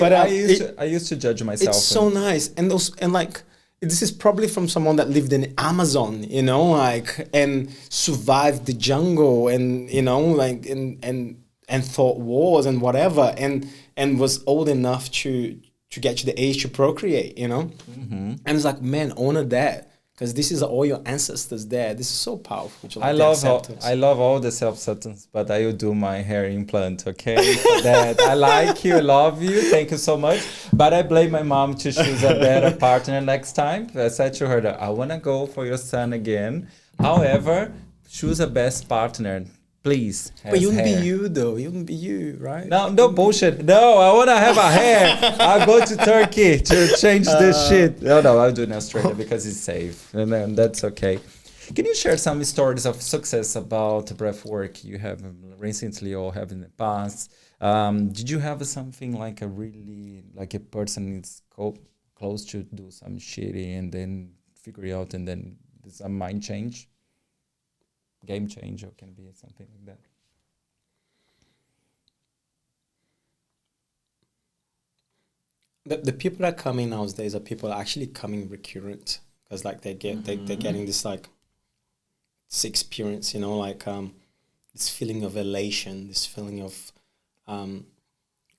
I used to judge myself. It's so nice, and like. This is probably from someone that lived in Amazon, like, and survived the jungle and, like, and fought wars and whatever, and was old enough to get to the age to procreate, Mm-hmm. And it's like, man, honor that. Because this is all your ancestors there. This is so powerful. I love all the self-acceptance, but I will do my hair implant, okay? For that. I like you, love you, thank you so much. But I blame my mom to choose a better partner next time. I said to her that I want to go for your son again. However, choose a best partner. please, But has you wouldn't hair. be you though. You wouldn't be you, right? No, no bullshit. No, I want to have a hair. I'll go to Turkey to change this shit. No, no, I'll do it in Australia because it's safe. And then that's okay. Can you share some stories of success about breath work you have recently or have in the past? Did you have something like a really, like a person is close to do some shitty and then figure it out and then there's a mind change? Game change or can be something like that. The people that come in nowadays are people actually coming recurrent because like they're getting this like this experience, you know, like this feeling of elation, this feeling of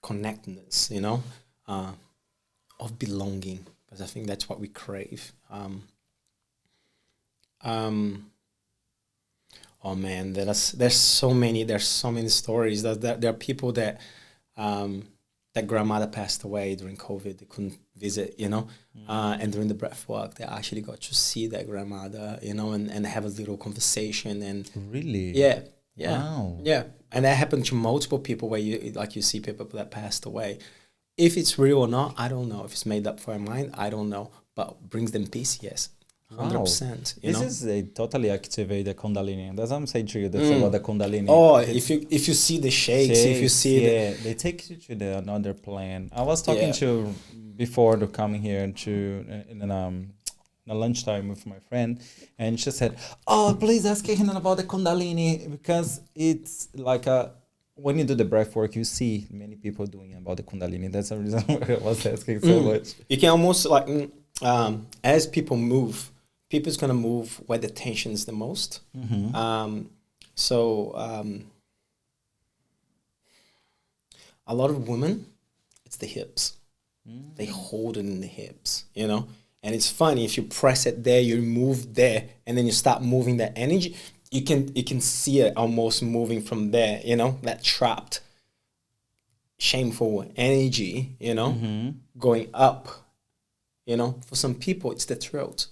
connectedness, you know, of belonging, because I think that's what we crave. Oh man, there's so many stories. There are people that that grandmother passed away during COVID. They couldn't visit, you know, and during the breathwork, they actually got to see their grandmother, you know, and have a little conversation. And Really? yeah, Wow. yeah, and that happened to multiple people where you see people that passed away. If it's real or not, I don't know. If it's made up for your mind, I don't know. But brings them peace, yes. 100%. You This know? is a totally activate the Kundalini. That's what I'm saying to you. That's about the Kundalini. Oh, It's if you see the shakes, if you see yeah, they take you to the another plane. I was talking to before the coming here to in a lunchtime with my friend, and she said, "Oh, please ask him about the Kundalini because it's like a." When you do the breath work, you see many people doing about the Kundalini. That's the reason why I was asking so much. You can almost like as people move, people's gonna move where the tension is the most. So a lot of women, it's the hips. They hold it in the hips, you know. And it's funny if you press it there, you move there, and then you start moving that energy. You can see it almost moving from there, you know, that trapped, shameful energy, you know, going up. You know, for some people, it's the throat.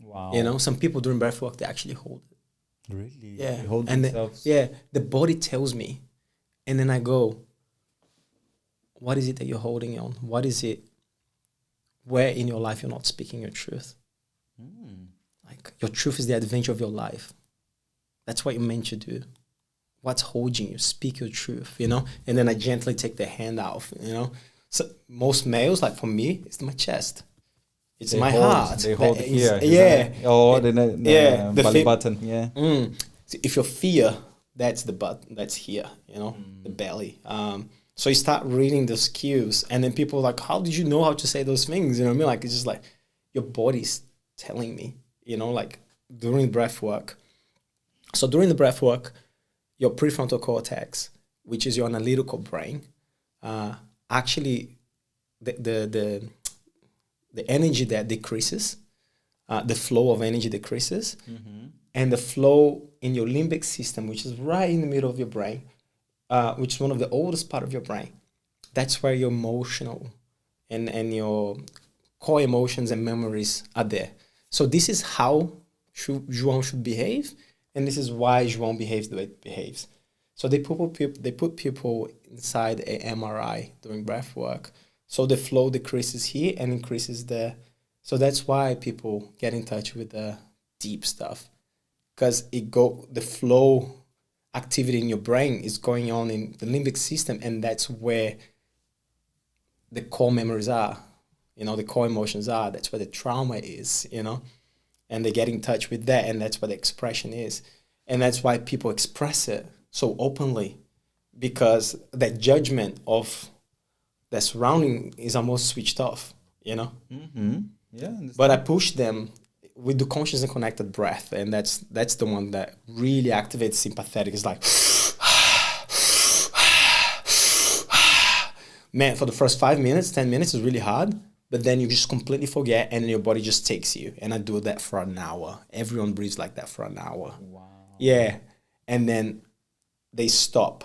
Wow. You know, some people during breathwork, they actually hold it. Really? Yeah. They hold and themselves. the body tells me. And then I go, what is it that you're holding on? What is it? Where in your life you're not speaking your truth? Like your truth is the adventure of your life. That's what you're meant to do. What's holding you? Speak your truth, you know? And then I gently take the hand off, you know? So most males, like for me, it's my chest. It's They my hold, heart. They hold That here. is- yeah. Oh, the belly the button. Yeah. So if you fear, that's the butt. That's here, you know, the belly. So you start reading those cues, and then people are like, how did you know how to say those things? You know what I mean? Like, it's just like your body's telling me, you know, like during breath work. So during the breath work, your prefrontal cortex, which is your analytical brain, actually the energy that decreases, the flow of energy decreases, and the flow in your limbic system, which is right in the middle of your brain, which is one of the oldest part of your brain. That's where your emotional and your core emotions and memories are there. So this is how João should behave, and this is why João behaves the way it behaves. So they put people inside a MRI during breath work. So the flow decreases here and increases there. So that's why people get in touch with the deep stuff, because the flow activity in your brain is going on in the limbic system, and that's where the core memories are, you know, the core emotions are. That's where the trauma is, you know, and they get in touch with that, and that's where the expression is. And that's why people express it so openly, because that judgment of the surrounding is almost switched off, you know. Yeah. But I push them with the conscious and connected breath, and that's the one that really activates sympathetic. It's like, man, for the first 5 minutes, 10 minutes is really hard, but then you just completely forget, and then your body just takes you. And I do that for an hour. Everyone breathes like that for an hour. Wow. Yeah. And then they stop,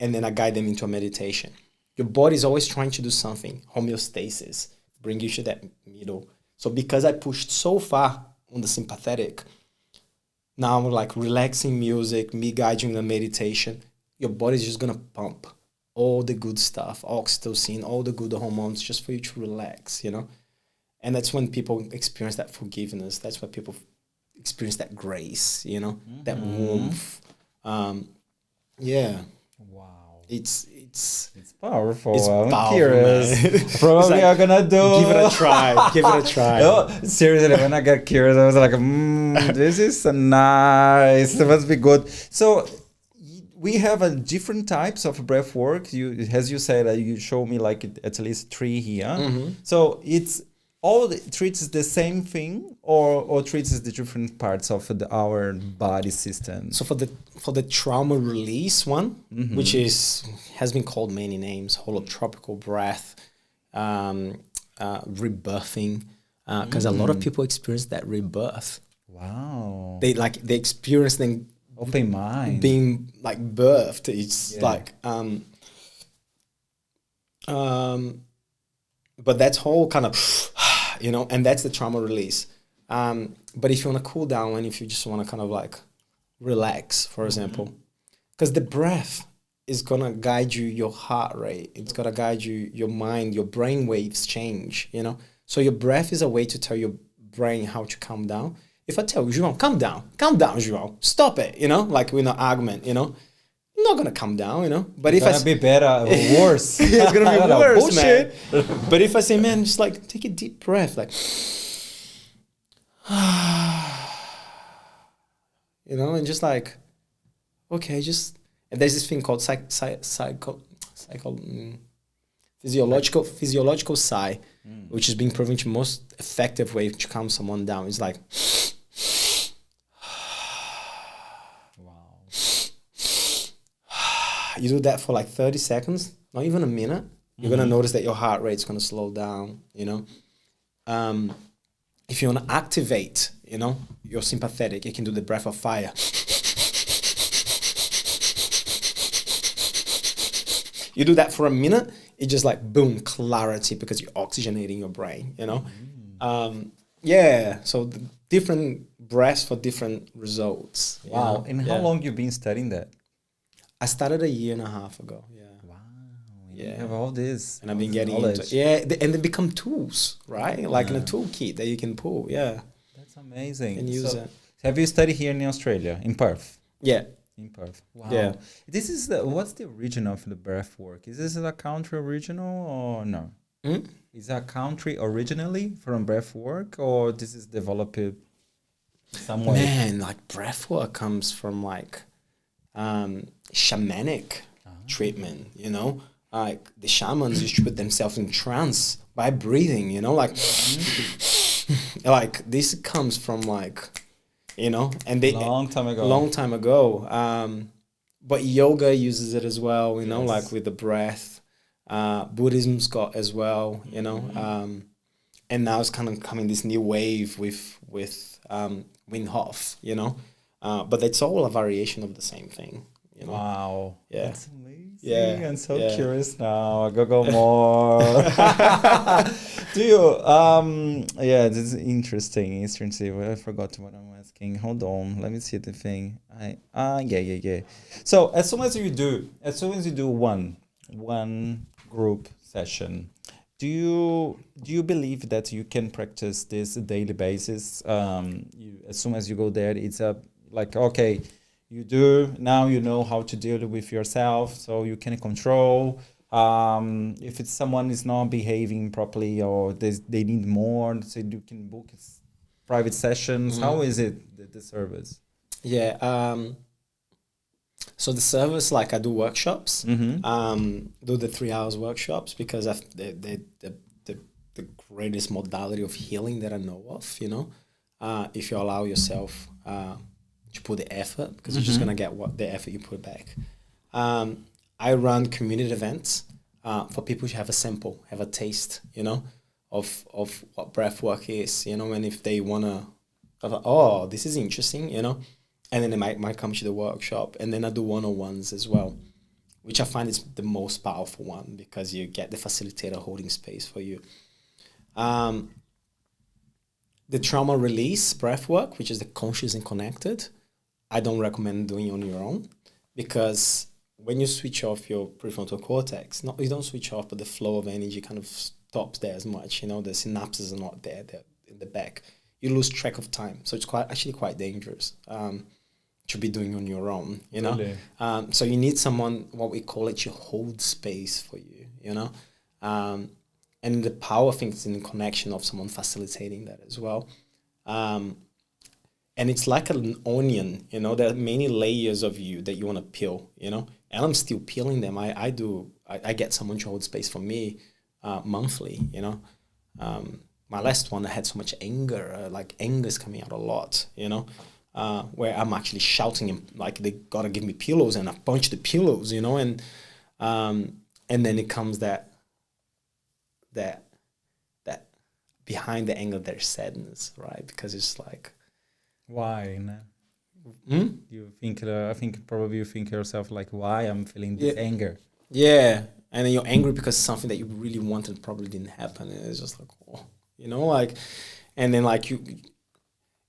and then I guide them into a meditation. Your body is always trying to do something, homeostasis, bring you to that middle. So because I pushed so far on the sympathetic, now like relaxing music, me guiding the meditation, your body's just gonna pump all the good stuff, oxytocin, all the good hormones, just for you to relax, you know? And that's when people experience that forgiveness. That's when people experience that grace, you know, that warmth. Yeah. Wow. It's powerful. It's I'm powerful, curious. man. Probably Like, I'm gonna do. give it a try. Give it a try. Oh, seriously, when I got curious, I was like, this is nice. It must be good. So we have a different types of breath work. You, as you said, you show me like at least 3 here. So it's all treats the same thing, or treats the different parts of our body system. So for the trauma release one, which has been called many names, holotropical breath, rebirthing, because a lot of people experience that rebirth. Wow. They experience them open mind being like birthed. It's like but that's whole kind of you know, and that's the trauma release. But if you want to cool down and if you just want to kind of like relax, for example, because the breath is gonna guide you, your heart rate, it's gonna guide you, your mind, your brain waves change, you know. So your breath is a way to tell your brain how to calm down. If I tell you, João, calm down, João, stop it, you know, like we're in an argument, you know, I'm not gonna calm down, you know. But if be better or worse, it's gonna be worse, bullshit. Man. But if I say, man, just like take a deep breath, like, you know, and just like, okay, just, and there's this thing called physiological sigh, which has been proven to be most effective way to calm someone down. It's like, you do that for like 30 seconds, not even a minute, you're going to notice that your heart rate's going to slow down, you know. If you want to activate, you know, your sympathetic, you can do the breath of fire. You do that for a minute, it's just like, boom, clarity, because you're oxygenating your brain, you know. So the different breaths for different results. Wow. And how long you been studying that? I started 1.5 years ago. Yeah. Wow. You have all this. And I've been getting knowledge. into and they become tools, right? Like in a toolkit that you can pull. Yeah. That's amazing. And use it. Have you studied here in Australia, in Perth? Yeah. In Perth. Wow. Yeah. This is what's the origin of the breath work? Is this a country original or no? Is that country originally from breath work, or this is developed somewhere? Man, like breath work comes from like shamanic treatment, you know, like the shamans used to put themselves in trance by breathing, you know, like like this comes from like, you know, and they long time ago. But yoga uses it as well, you know, like with the breath. Buddhism's got as well, you know, and now it's kind of coming this new wave with Wim Hof, you know. But it's all a variation of the same thing, you know. Wow. Yeah. That's amazing. Yeah. I'm so curious now. I gotta go more. Do you this is interesting. I forgot what I'm asking. Hold on. Let me see the thing. So as soon as you do one group session, do you believe that you can practice this daily basis? As soon as you go there, it's okay, you do now, you know how to deal with yourself, so you can control. If it's someone is not behaving properly or they need more, so you can book private sessions. How is it the service? So the service, like I do workshops, do the 3 hours workshops, because the greatest modality of healing that I know of, you know, if you allow yourself to put the effort, because you're just going to get the effort you put back. I run community events for people to have a sample, have a taste, you know, of what breath work is, you know, and if they want to, this is interesting, you know, and then they might come to the workshop. And then I do one-on-ones as well, which I find is the most powerful one, because you get the facilitator holding space for you. The trauma release breath work, which is the conscious and connected, I don't recommend doing on your own, because when you switch off your prefrontal cortex, not you don't switch off, but the flow of energy kind of stops there as much. You know, the synapses are not there. They're in the back. You lose track of time, so it's quite dangerous to be doing on your own. You know, Really? So you need someone, what we call it, to hold space for you. You know, and the power, I think, is in the connection of someone facilitating that as well. And it's like an onion, you know, there are many layers of you that you want to peel, you know, and I'm still peeling them. I get someone to hold space for me monthly, you know. My last one, I had so much anger, like anger is coming out a lot, you know, where I'm actually shouting and like, they got to give me pillows, and I punch the pillows, you know, and then it comes that behind the anger, there's sadness, right? Because it's like, Why? No? hmm? You think? I think probably you think yourself like, why I'm feeling this anger. Yeah, and then you're angry because something that you really wanted probably didn't happen, and it's just like, oh, you know, like, and then like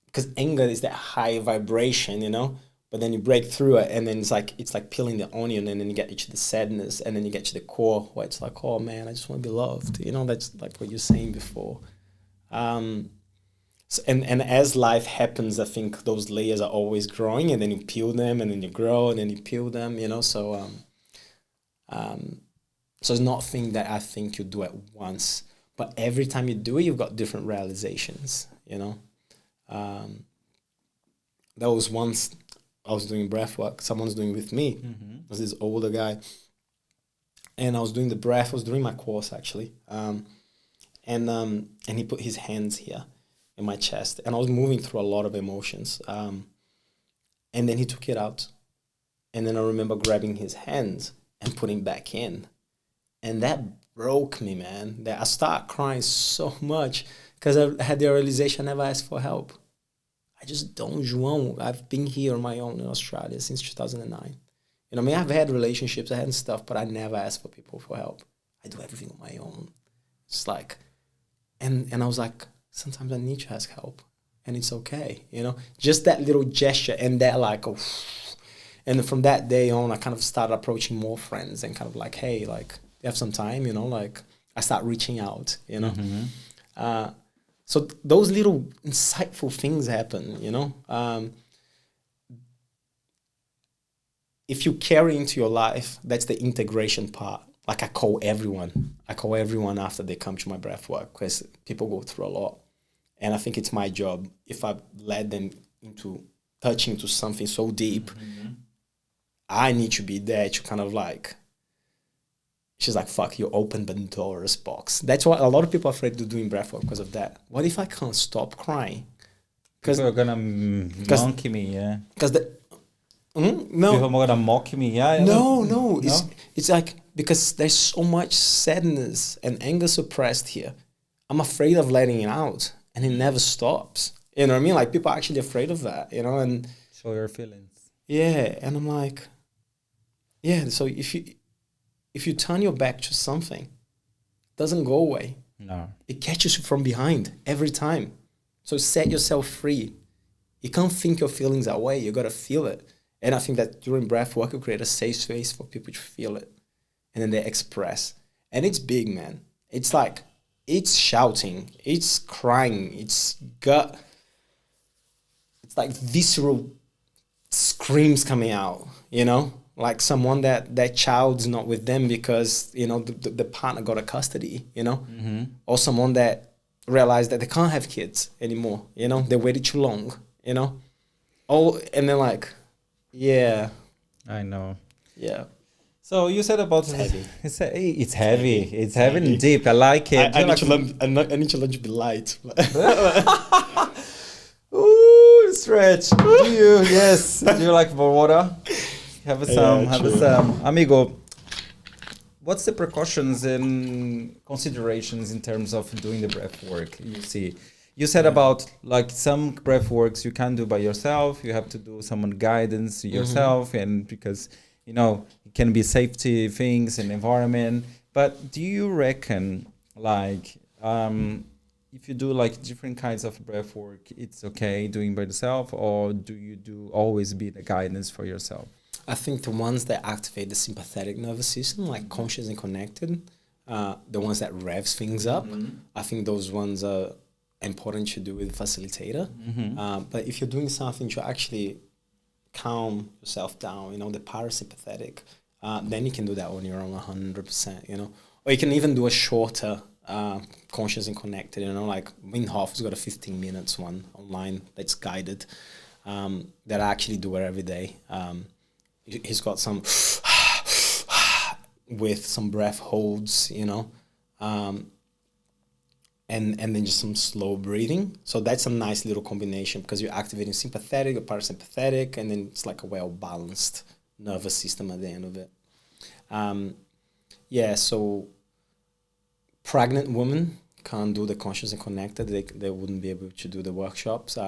because anger is that high vibration, you know, but then you break through it, and then it's like peeling the onion, and then you get to the sadness, and then you get to the core where it's like, oh man, I just want to be loved, you know. That's like what you're saying before. So, and as life happens, I think those layers are always growing, and then you peel them, and then you grow, and then you peel them, you know. So so it's not a thing that I think you do at once, but every time you do it, you've got different realizations, you know. There was once I was doing breathwork, someone's doing with me. Mm-hmm. It was this older guy, and I was doing the breath. I was doing my course actually, and he put his hands here in my chest, and I was moving through a lot of emotions. And then he took it out, and then I remember grabbing his hands and putting back in, and that broke me, man. That I started crying so much because I had the realization I never asked for help. I just don't, João. I've been here on my own in Australia since 2009. You know, I mean, I've had relationships, I had stuff, but I never asked for people for help. I do everything on my own. It's like, and I was like, sometimes I need to ask help, and it's okay, you know. Just that little gesture, and that like, oh, and then from that day on, I kind of started approaching more friends and kind of like, hey, like, you have some time, you know, like I start reaching out, you know. Mm-hmm. So those little insightful things happen, you know. If you carry into your life, that's the integration part. Like I call everyone after they come to my breath work, because people go through a lot. And I think it's my job, if I led them into touching to something so deep, mm-hmm. I need to be there to kind of like, she's like, fuck, you open Pandora's box. That's why a lot of people are afraid to doing breathwork because of that. What if I can't stop crying? Because people are gonna mock me, yeah. Because no, people are gonna mock me, yeah. No. It's like, because there's so much sadness and anger suppressed here. I'm afraid of letting it out, and it never stops. You know what I mean? Like, people are actually afraid of that, you know, and show your feelings. Yeah, and I'm like, yeah. So if you turn your back to something, it doesn't go away. No, it catches you from behind every time. So set yourself free. You can't think your feelings away. You gotta feel it. And I think that during breath work, you create a safe space for people to feel it, and then they express. And it's big, man. It's like, it's shouting, it's crying, it's like visceral screams coming out, you know, like someone that child's not with them because, you know, the partner got a custody, you know, mm-hmm. or someone that realized that they can't have kids anymore, you know, they waited too long, you know, and then like, yeah, I know, yeah. So you said about it's heavy. It's heavy and deep. I like it. I need to learn to be light. Ooh, stretch. Do you? Yes. Do you like more water? Have some. Amigo, what's the precautions and considerations in terms of doing the breath work? You said about like some breath works you can't do by yourself. You have to do some guidance yourself, mm-hmm. and because, you know, it can be safety things and environment. But do you reckon like if you do like different kinds of breath work, it's okay doing by yourself, or do you do always be the guidance for yourself? I think the ones that activate the sympathetic nervous system, like conscious and connected, the ones that revs things up, I think those ones are important to do with a facilitator. But if you're doing something to actually calm yourself down, the parasympathetic, then you can do that on your own 100%, Or you can even do a shorter conscious and connected, like Wim Hof's got a 15 minutes one online that's guided that I actually do it every day. He's got some with some breath holds, and then just some slow breathing. So that's a nice little combination because you're activating sympathetic or parasympathetic, and then it's like a well-balanced nervous system at the end of it. So pregnant women can't do the conscious and connected. They wouldn't be able to do the workshops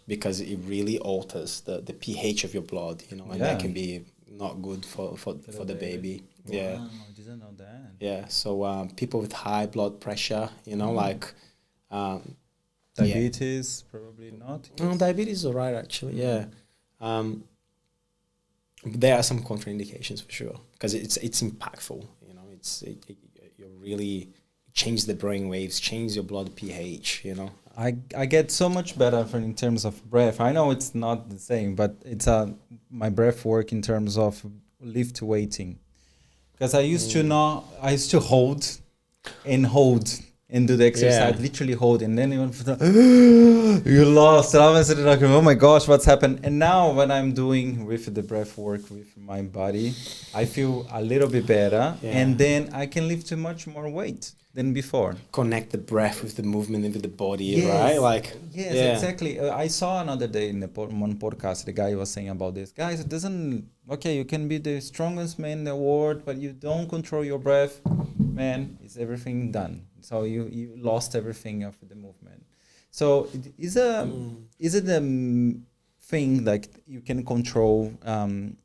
because it really alters the pH of your blood, and that can be not good for the baby. Wow, Yeah. I didn't know that. Yeah, so people with high blood pressure, like... diabetes, probably not. No, diabetes is all right, actually, yeah. There are some contraindications for sure, because it's impactful, you really change the brain waves, change your blood pH, I get so much better in terms of breath. I know it's not the same, but it's my breath work in terms of lift weighting. Because I used to hold and do the exercise, literally hold, and then you lost. And I was like, oh my gosh, what's happened? And now when I'm doing with the breath work with my body, I feel a little bit better, and then I can lift much more weight than before. Connect the breath with the movement and with the body, right? Exactly. I saw another day in one podcast, the guy was saying about this. Guys, it doesn't, you can be the strongest man in the world, but you don't control your breath, man, is everything done. So you lost everything of the movement. So is it a thing like you can control doing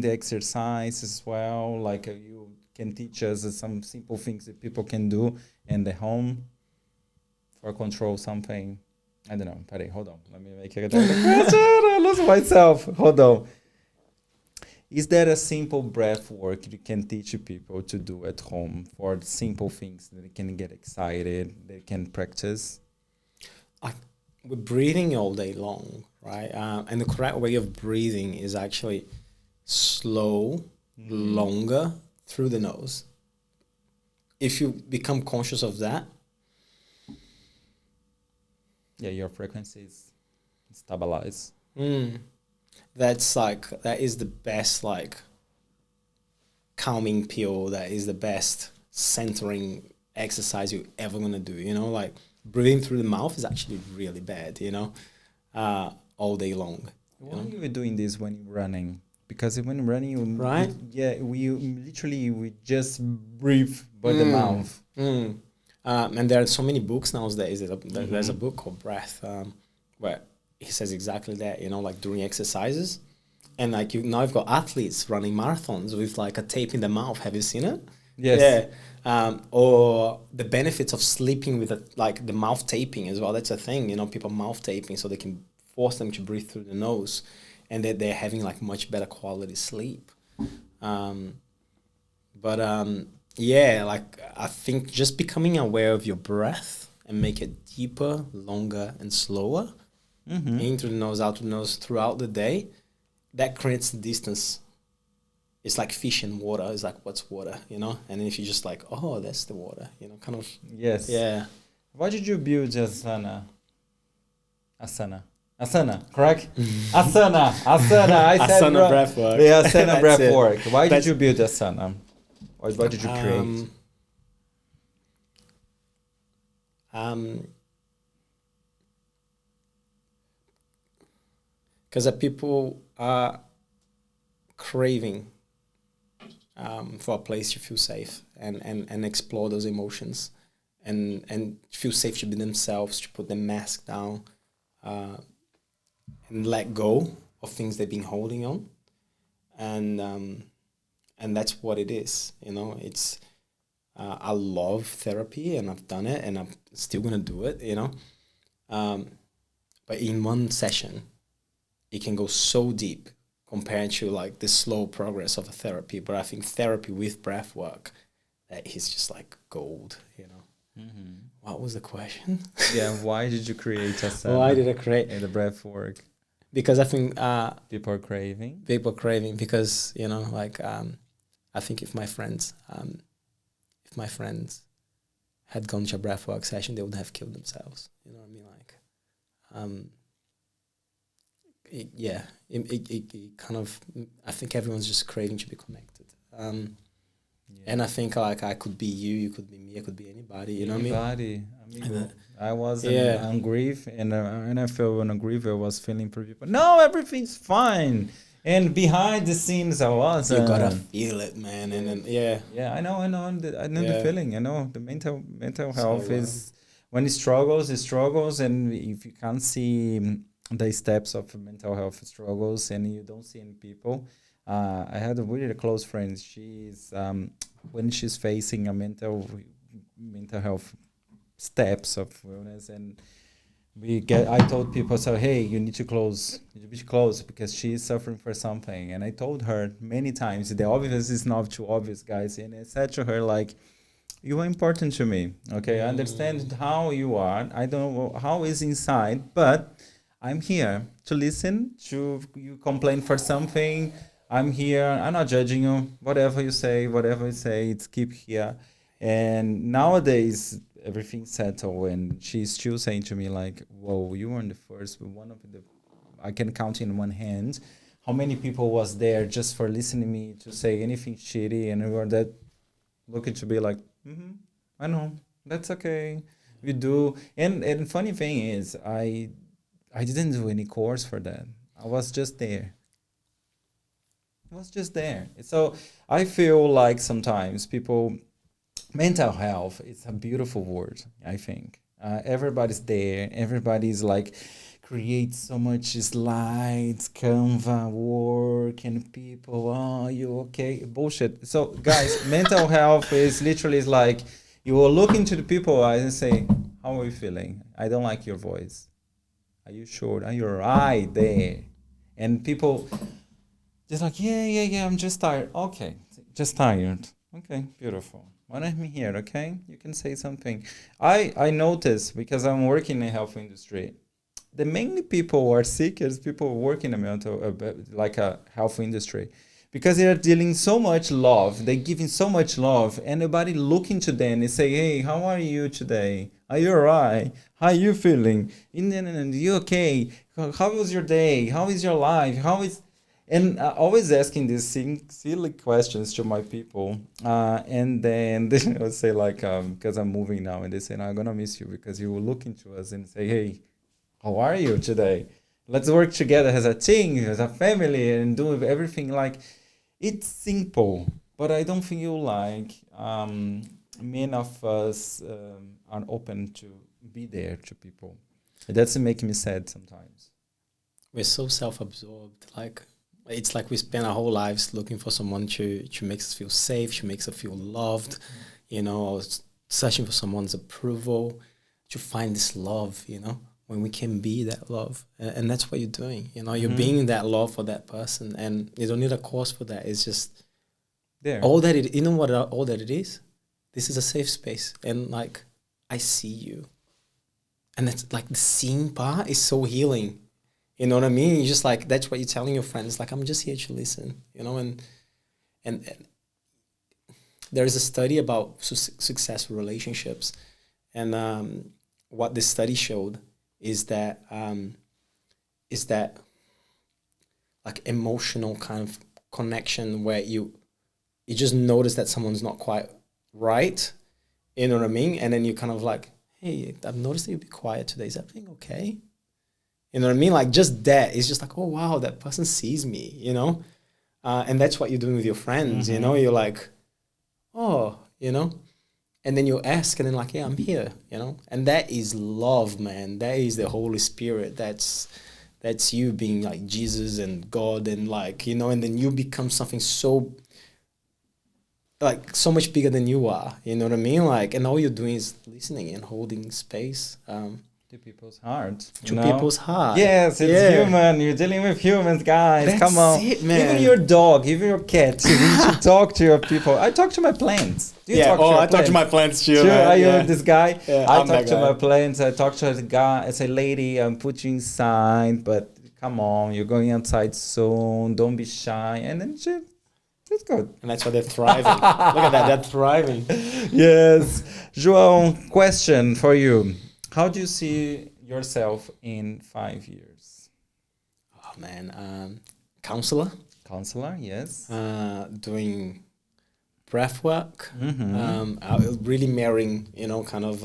the exercise as well, like you can teach us some simple things that people can do in the home for control something? I don't know. Peraí, hold on. Let me make it. I lost myself. Hold on. Is there a simple breath work you can teach people to do at home for simple things that they can get excited, they can practice? We're breathing all day long, right? And the correct way of breathing is actually slow, longer, through the nose. If you become conscious of that, your frequency is stabilized. That is the best calming pill. That is the best centering exercise you're ever gonna do. Breathing through the mouth is actually really bad. All day long. Why are you doing this when you're running? Because when running, right? we just breathe by the mouth. And there are so many books nowadays. There's a book called Breath, where he says exactly that. During exercises, and now I've got athletes running marathons with a tape in the mouth. Have you seen it? Yes. Yeah. Or the benefits of sleeping with the mouth taping as well. That's a thing. People mouth taping so they can force them to breathe through the nose. And that they're having much better quality sleep. I think just becoming aware of your breath and make it deeper, longer, and slower, in through the nose, out through the nose throughout the day, that creates distance. It's like fish in water. It's like, what's water, And then if you just that's the water, kind of. Yes. Yeah. Why did you build Asana, correct? Asana. I said Asana Breathwok. Yeah, Asana Breathwork. Why did you build Asana? Why did you create? Because people are craving for a place to feel safe and explore those emotions and feel safe to be themselves, to put the mask down. And let go of things they've been holding on, and that's what it is. It's I love therapy, and I've done it, and I'm still gonna do it, but in one session, it can go so deep compared to like the slow progress of a therapy. But I think therapy with breath work, that is just like gold. Mm-hmm. What was the question? Yeah, why did you create Asana? Why did I create? And the breath work? Because I think People are craving. because I think if my friends had gone to a breathwork session, they would have killed themselves. You know what I mean? It kind of, I think everyone's just craving to be connected. And I think like I could be you could be me, I could be anybody. You know what I mean? Anybody. I was on grief, and I felt on grief. I was feeling for people. No, everything's fine. And behind the scenes, I was. You gotta feel it, man. And then Yeah, I know. I know the feeling. I know the mental health is when it struggles, and if you can't see the steps of mental health struggles, and you don't see any people. I had a really close friend. She's when she's facing a mental health steps of wellness, and I told people, so hey, you need to be close because she is suffering for something. And I told her many times, the obvious is not too obvious, guys. And I said to her, like, you are important to me. Okay, I understand how you are. I don't know how is inside, but I'm here to listen to you complain for something. I'm here. I'm not judging you. Whatever you say, it's keep here. And nowadays, everything's settled, and she's still saying to me like, "Whoa, you weren't the first, but one of the I can count in one hand how many people was there just for listening me to say anything shitty, and we were that looking to be like, I know that's okay, we do." And funny thing is, I didn't do any course for that. I was just there. So I feel like sometimes people, mental health is a beautiful word, I think. Everybody's there. Everybody's like create so much slides, Canva, work, and people, oh, you okay? Bullshit. So guys, mental health is literally like you will look into the people eyes and say, how are you feeling? I don't like your voice. Are you sure? Are you right there? And people just like, yeah, I'm just tired. Okay, just tired. Okay, beautiful. When I'm here, okay, you can say something. I notice because I'm working in the health industry, the mainly people who are sick is people who work in the mental, like a health industry, because they are dealing so much love, they're giving so much love, and nobody looking to them and say, hey, how are you today? Are you alright? How are you feeling? And you okay? How was your day? How is your life? How is and always asking these silly questions to my people, and then they will say like, because I'm moving now, and they say, no, I'm gonna miss you because you will look into us and say, hey, how are you today? Let's work together as a team, as a family, and do everything. Like, it's simple, but I don't feel like many of us are open to be there to people. That's making me sad sometimes. We're so self-absorbed. Like, it's like we spend our whole lives looking for someone to make us feel safe, to make us feel loved, or searching for someone's approval, to find this love, when we can be that love. And that's what you're doing. You're being that love for that person, and you don't need a course for that. It's just there. All that it is? This is a safe space. And like, I see you. And it's like the seeing part is so healing. You know what I mean? You're just like, that's what you're telling your friends. Like, I'm just here to listen, and there is a study about successful relationships. And what this study showed is that like emotional kind of connection where you just notice that someone's not quite right. You know what I mean? And then you kind of like, hey, I've noticed that you'll be quiet today. Is everything okay? You know what I mean? Like, just that. It's just like, oh, wow, that person sees me, And that's what you're doing with your friends, You're like, oh, And then you ask, and then like, yeah, I'm here, And that is love, man. That is the Holy Spirit. That's you being like Jesus and God and like, and then you become something so like so much bigger than you are. You know what I mean? Like, and all you're doing is listening and holding space. To people's hearts. To people's heart. Yes, it's human. You're dealing with humans, guys. That's Come on. it, man. Even your dog, even your cat, you need to talk to your people. I talk to my plants. Do you talk to your I talk to my plants too. Are you this guy? Yeah, I I'm talk that to guy. my plants. I talk to the guy. I say, lady, I'm putting you inside, but come on, you're going outside soon. Don't be shy. And then it's good. And that's why they're thriving. Look at that, they're thriving. Yes. João, question for you. How do you see yourself in 5 years? Oh man, counselor. Counselor, yes. Doing breathwork. Really marrying, kind of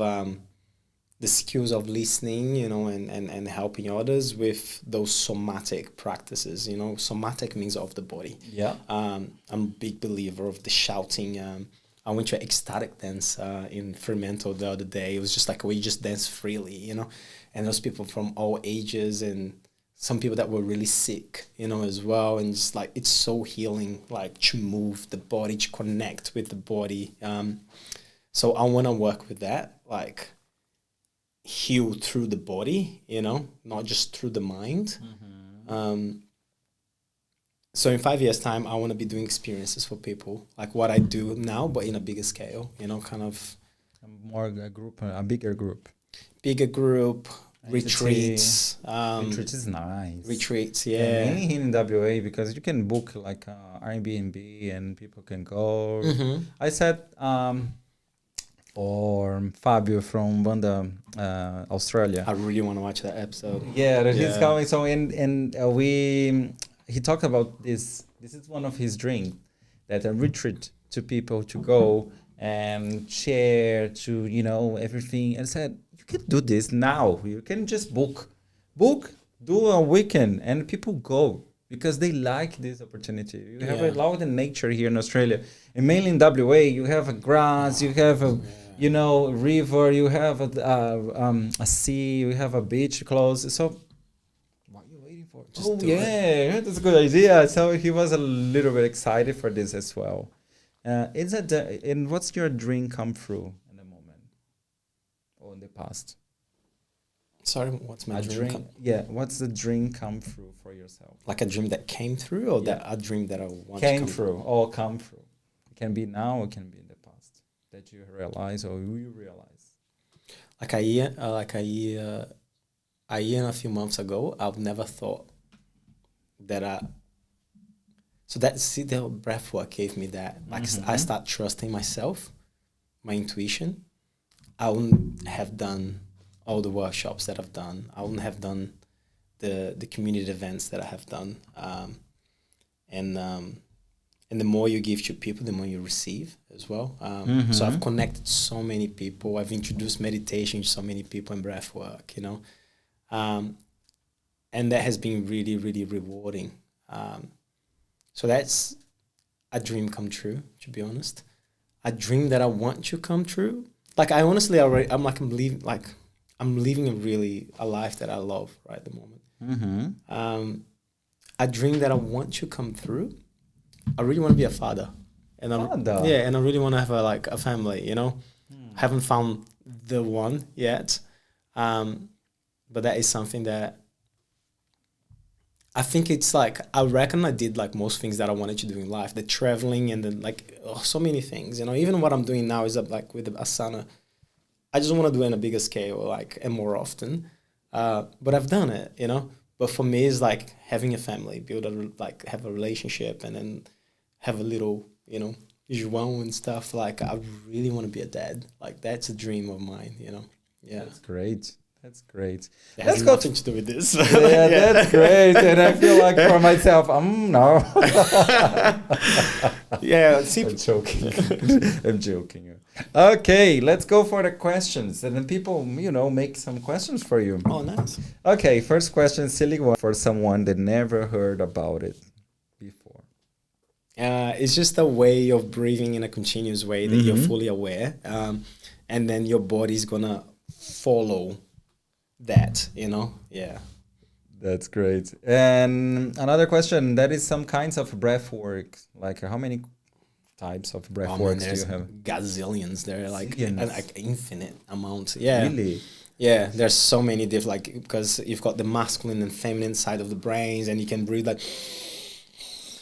the skills of listening, and helping others with those somatic practices. Somatic means of the body. Yeah. I'm a big believer of the shouting. I went to an ecstatic dance in Fremantle the other day. It was just like where you just dance freely, and there's people from all ages and some people that were really sick, as well. And just like, it's so healing, like to move the body, to connect with the body. So I want to work with that, like heal through the body, not just through the mind. So in 5 years' time, I want to be doing experiences for people, like what I do now, but in a bigger scale, kind of a bigger group. Bigger group, retreats. Retreats is nice. Retreats, yeah. Mainly here in WA, because you can book like Airbnb and people can go. I said for Fabio from Banda, Australia. I really want to watch that episode. Yeah, he's coming. So he talked about this. This is one of his dreams, that a retreat to people to go and share to everything. And I said, you can do this now. You can just book, do a weekend, and people go because they like this opportunity. You have a lot of nature here in Australia, and mainly in WA, you have a grass, you have a river, you have a sea, you have a beach close. So that's a good idea. So he was a little bit excited for this as well. And what's your dream come true in the moment or in the past? Sorry, what's my dream? What's the dream come true for yourself? Like a dream that came through, or that a dream that I want came to come through, or come through. It can be now, or it can be in the past that you realize, or you realize. Like a year and a few months ago, I've never thought that the breathwork gave me that. Like I start trusting myself, my intuition. I wouldn't have done all the workshops that I've done. I wouldn't have done the community events that I have done. And the more you give to people, the more you receive as well. So I've connected so many people. I've introduced meditation to so many people in breathwork, and that has been really, really rewarding. So that's a dream come true, to be honest. A dream that I want to come true. Like I honestly I'm living a life that I love right at the moment. A dream that I want to come through. I really want to be a father. And I really want to have a family, Haven't found the one yet. But that is something that I think it's like, I reckon I did like most things that I wanted to do in life, the traveling and then so many things, even what I'm doing now is like with the Asana. I just want to do it on a bigger scale, and more often. But I've done it, but for me it's like having a family, have a relationship and then have a little, João and stuff. Like I really want to be a dad. Like that's a dream of mine, Yeah. That's great. That's great. It has nothing to do with this. That's great. And I feel like for myself, no. I'm joking. I'm joking. Okay, let's go for the questions. And then people, make some questions for you. Oh, nice. Okay, first question, silly one for someone that never heard about it before. It's just a way of breathing in a continuous way that you're fully aware. And then your body's going to follow that, Yeah. That's great. And another question, that is some kinds of breath work. Like how many types of Oh man, breathworks do there's you have? gazillions. There are like Zillions. an like infinite amount. Yeah. Really? Yeah, there's so many different, like, because you've got the masculine and feminine side of the brains, and you can breathe like.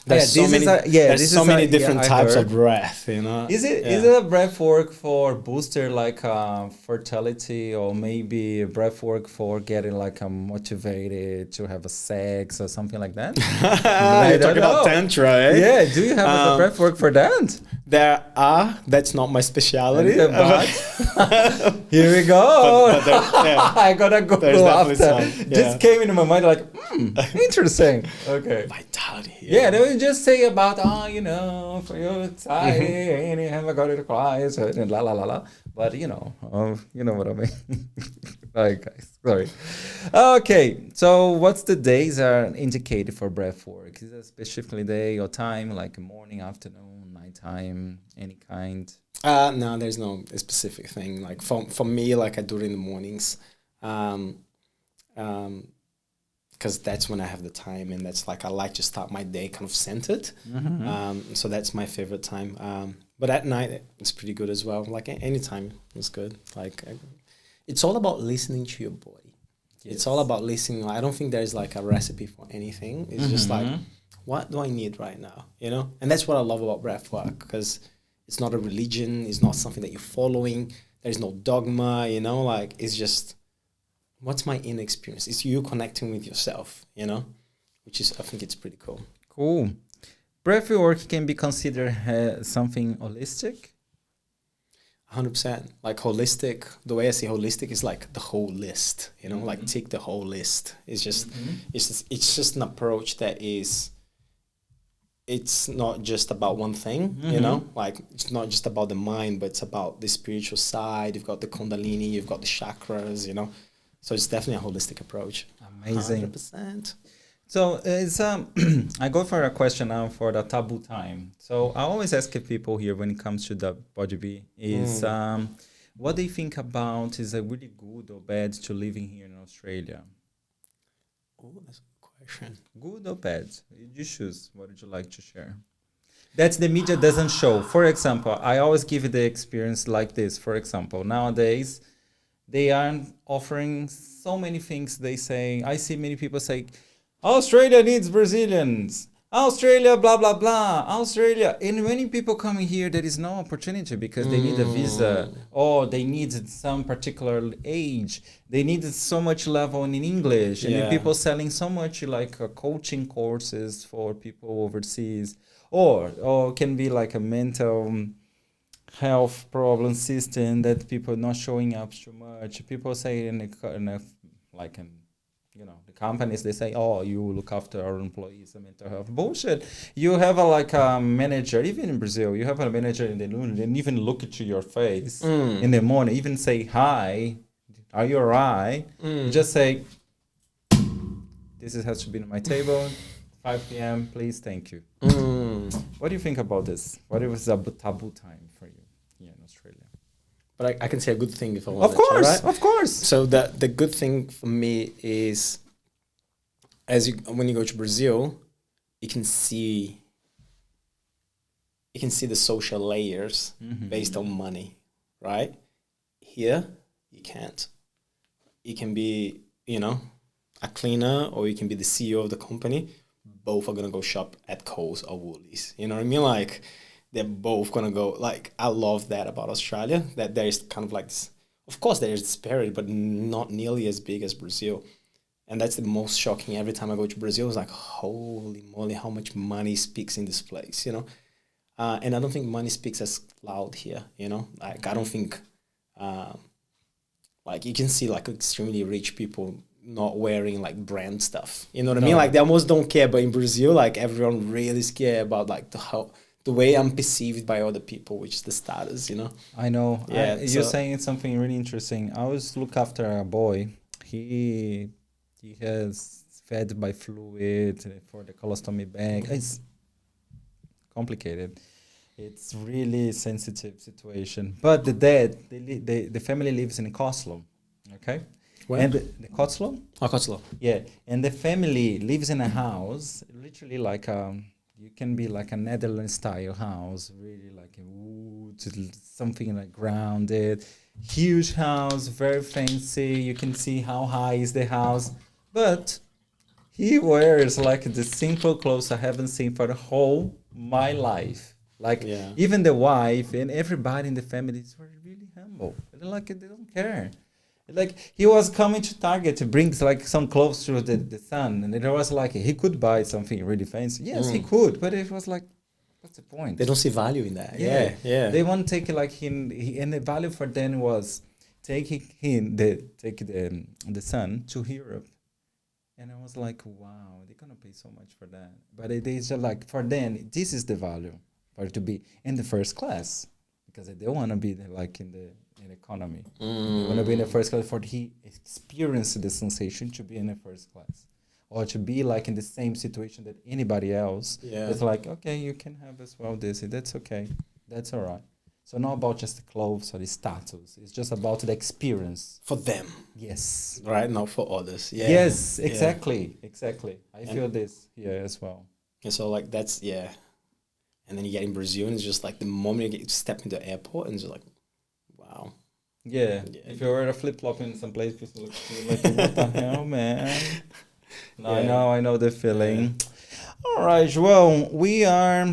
There's so many. There's so many different types of breath. You know. Is it Yeah. is it a breath work for booster like fertility, or maybe a breath work for getting like motivated to have a sex or something like that? You're talking about tantra, eh? Yeah, do you have a breath work for that? There are. That's not my speciality. But here we go. But yeah. I gotta go after. Some, yeah. Just came into my mind like, interesting. Okay. Vitality. Yeah, they would just say about, for your anxiety, and you haven't got it quiet, and la la la la. But you know what I mean. Alright, guys, sorry. Okay, so what's the days are indicated for breath work? Is it a specifically day or time, like morning, afternoon, nighttime, any kind? No, there's no specific thing. Like for me, like I do it in the mornings. Because that's when I have the time, and that's like I like to start my day kind of centered. Mm-hmm. So that's my favorite time. But at night it's pretty good as well. Like any time is good. Like it's all about listening to your body. Yes. It's all about listening. I don't think there's like a recipe for anything. It's just like, what do I need right now? You know, and that's what I love about breathwork, because it's not a religion. It's not something that you're following. There's no dogma. You know, like it's just. What's my inner experience? It's you connecting with yourself, you know, which is, I think it's pretty cool. Cool. Breathwork can be considered something holistic? 100%. Like holistic, the way I say holistic is like the whole list, you know, like take the whole list. It's just, it's just an approach that is, it's not just about one thing, you know, like it's not just about the mind, but it's about the spiritual side. You've got the Kundalini, you've got the chakras, you know. So it's definitely a holistic approach. Amazing. 100%. So it's I go for a question now for the taboo time. So I always ask people here when it comes to the PodhBe is what they think about is it really good or bad to living here in Australia? Oh, that's a good question. Good or bad? You choose. What would you like to share? That the media doesn't show. For example, I always give you the experience like this. For example, nowadays, they aren't offering so many things. They say, I see many people say, Australia needs Brazilians. Australia, blah, blah, blah. Australia. And many people coming here, there is no opportunity because they need a visa or they need some particular age. They need so much level in English. And then people selling so much like coaching courses for people overseas. Or can be like a mental health problem system that people not showing up too much. People say the companies, they say, oh, you look after our employees and mental health. Bullshit. You have a manager, even in Brazil, you have a manager in the noon, and even look at your face in the morning, even say, hi, are you alright? You just say, this has to be on my table, 5 p.m., please, thank you. What do you think about this? What is a taboo time for you here in Australia? But I can say a good thing if I want to. Of course, right? Of course. So the good thing for me is, when you go to Brazil, you can see the social layers based on money, right? Here, you can't. You can be, a cleaner, or you can be the CEO of the company. Both are gonna go shop at Coles or Woolies. You know what I mean? Like, they're both gonna go. Like, I love that about Australia. That there is kind of like this. Of course, there is disparity, but not nearly as big as Brazil. And that's the most shocking. Every time I go to Brazil, it's like, holy moly, how much money speaks in this place, And I don't think money speaks as loud here, Like, I don't think, like, you can see, like, extremely rich people not wearing, like, brand stuff. You know what I mean? Like, they almost don't care. But in Brazil, like, everyone really scared about, like, the way I'm perceived by other people, which is the status, I know. Yeah, you're saying something really interesting. I always look after a boy. He has fed by fluid for the colostomy bag. It's complicated. It's really sensitive situation. But the dad, the family lives in Cotswold, okay? Where? And the Cotswold? Oh, Cotswold. Yeah, and the family lives in a house, literally like You can be like a Netherlands style house, really like a wood, something like grounded, huge house, very fancy. You can see how high is the house, but he wears like the simple clothes I haven't seen for the whole my life. Like Yeah. even the wife and everybody in the family is really humble. They're like they don't care. Like he was coming to Target to bring like some clothes to the son, and it was like he could buy something really fancy. Yes, he could, but it was like, what's the point? They don't see value in that. Yeah. They want to take it like and the value for them was taking the son to Europe. And I was like, wow, they're gonna pay so much for that. But it is just like for them, this is the value for it to be in the first class, because they don't want to be like in economy. They want to be in the first class for he experience the sensation to be in the first class, or to be like in the same situation that anybody else. Yeah. It's like, okay, you can have as well this. That's okay. That's all right. So not about just the clothes or the status. It's just about the experience. For them. Yes. Right? Not for others. Yeah. Yes, exactly. Exactly. I feel this here as well. And so like that's, and then you get in Brazil and it's just like the moment you step into the airport and it's just like, wow. Yeah. If you wear a flip-flop in some place, people look at you like, what the hell, man? No, I know the feeling. All right, João, we are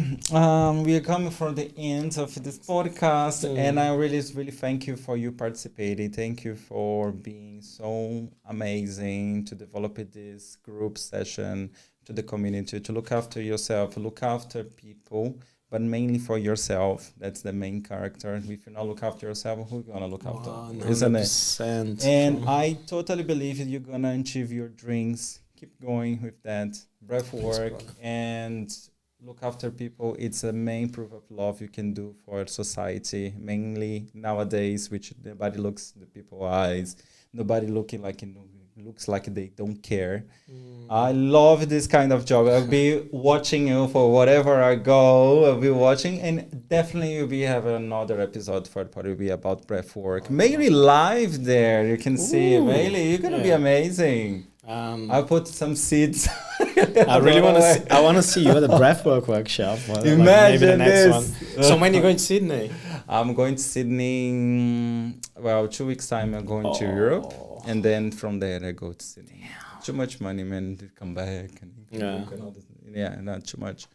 coming from the end of this podcast, and I really thank you for you participating. Thank you for being so amazing to develop this group session to the community, to look after yourself, look after people, but mainly for yourself. That's the main character. If you not look after yourself, who's gonna look after? 100%. Isn't it? And I totally believe that you're gonna achieve your dreams. Keep going with that breathwork and look after people. It's a main proof of love you can do for society, mainly nowadays, which nobody looks the people's eyes, nobody looks like they don't care. I love this kind of job. I'll be watching you for whatever I go. I'll be watching, and definitely you'll be having another episode for PodhBe about breathwork. Maybe live there. You can see Maybe you're gonna be amazing. I'll put some seeds. I really want to. I want to see you at the breathwork workshop. Imagine maybe the next this. one. So when you going to Sydney? I'm going to Sydney. Well, 2 weeks time I'm going to Europe, and then from there I go to Sydney. Too much money, man, to come back and not too much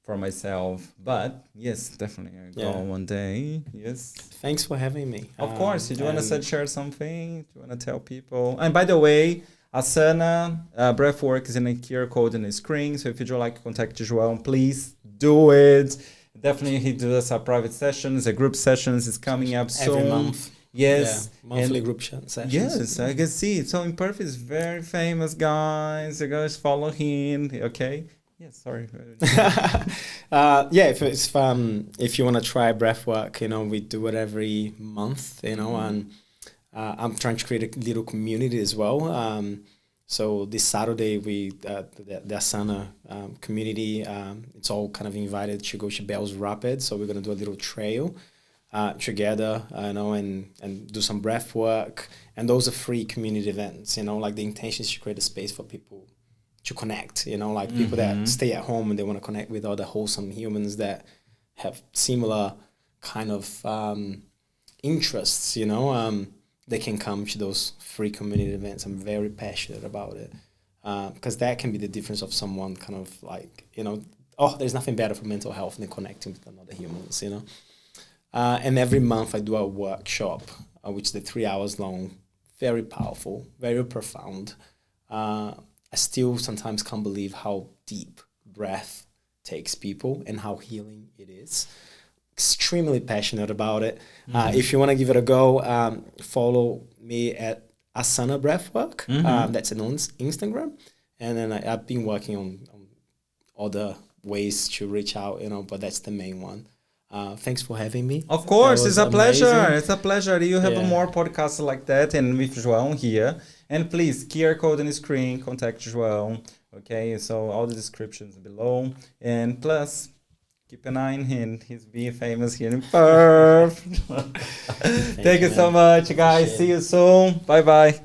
for myself. But yes, definitely I go one day. Yes. Thanks for having me. Of course. Do you want to share something? Do you want to tell people? And by the way, Asana Breathwork is in a QR code on the screen. So if you'd like to contact João, please do it. Definitely he does a private sessions, a group sessions is coming up soon. Every month. Yes. Monthly group sessions. Yes, I can see it. So in Perth is very famous, guys. You guys follow him. Okay. Yes, sorry. If you want to try breathwork, we do it every month, and I'm trying to create a little community as well. So this Saturday, the Asana community, it's all kind of invited to go to Bells Rapids. So we're going to do a little trail together, and do some breath work. And those are free community events, like the intention is to create a space for people to connect, people that stay at home and they want to connect with other wholesome humans that have similar kind of interests, they can come to those free community events. I'm very passionate about it because that can be the difference of someone kind of like, there's nothing better for mental health than connecting with another humans, And every month I do a workshop, which is 3 hours long, very powerful, very profound. I still sometimes can't believe how deep breath takes people and how healing it is. Extremely passionate about it. If you want to give it a go, follow me at Asana Breathwok. That's on Instagram. And then I've been working on other ways to reach out, but that's the main one. Thanks for having me. Of course, it's a pleasure. amazing. It's a pleasure. You have more podcasts like that and with João here. And please, QR code on the screen, contact João. Okay, so all the descriptions below. And plus, keep an eye on him. He's being famous here in Perth. Thank you so much, guys. See you soon. Bye-bye.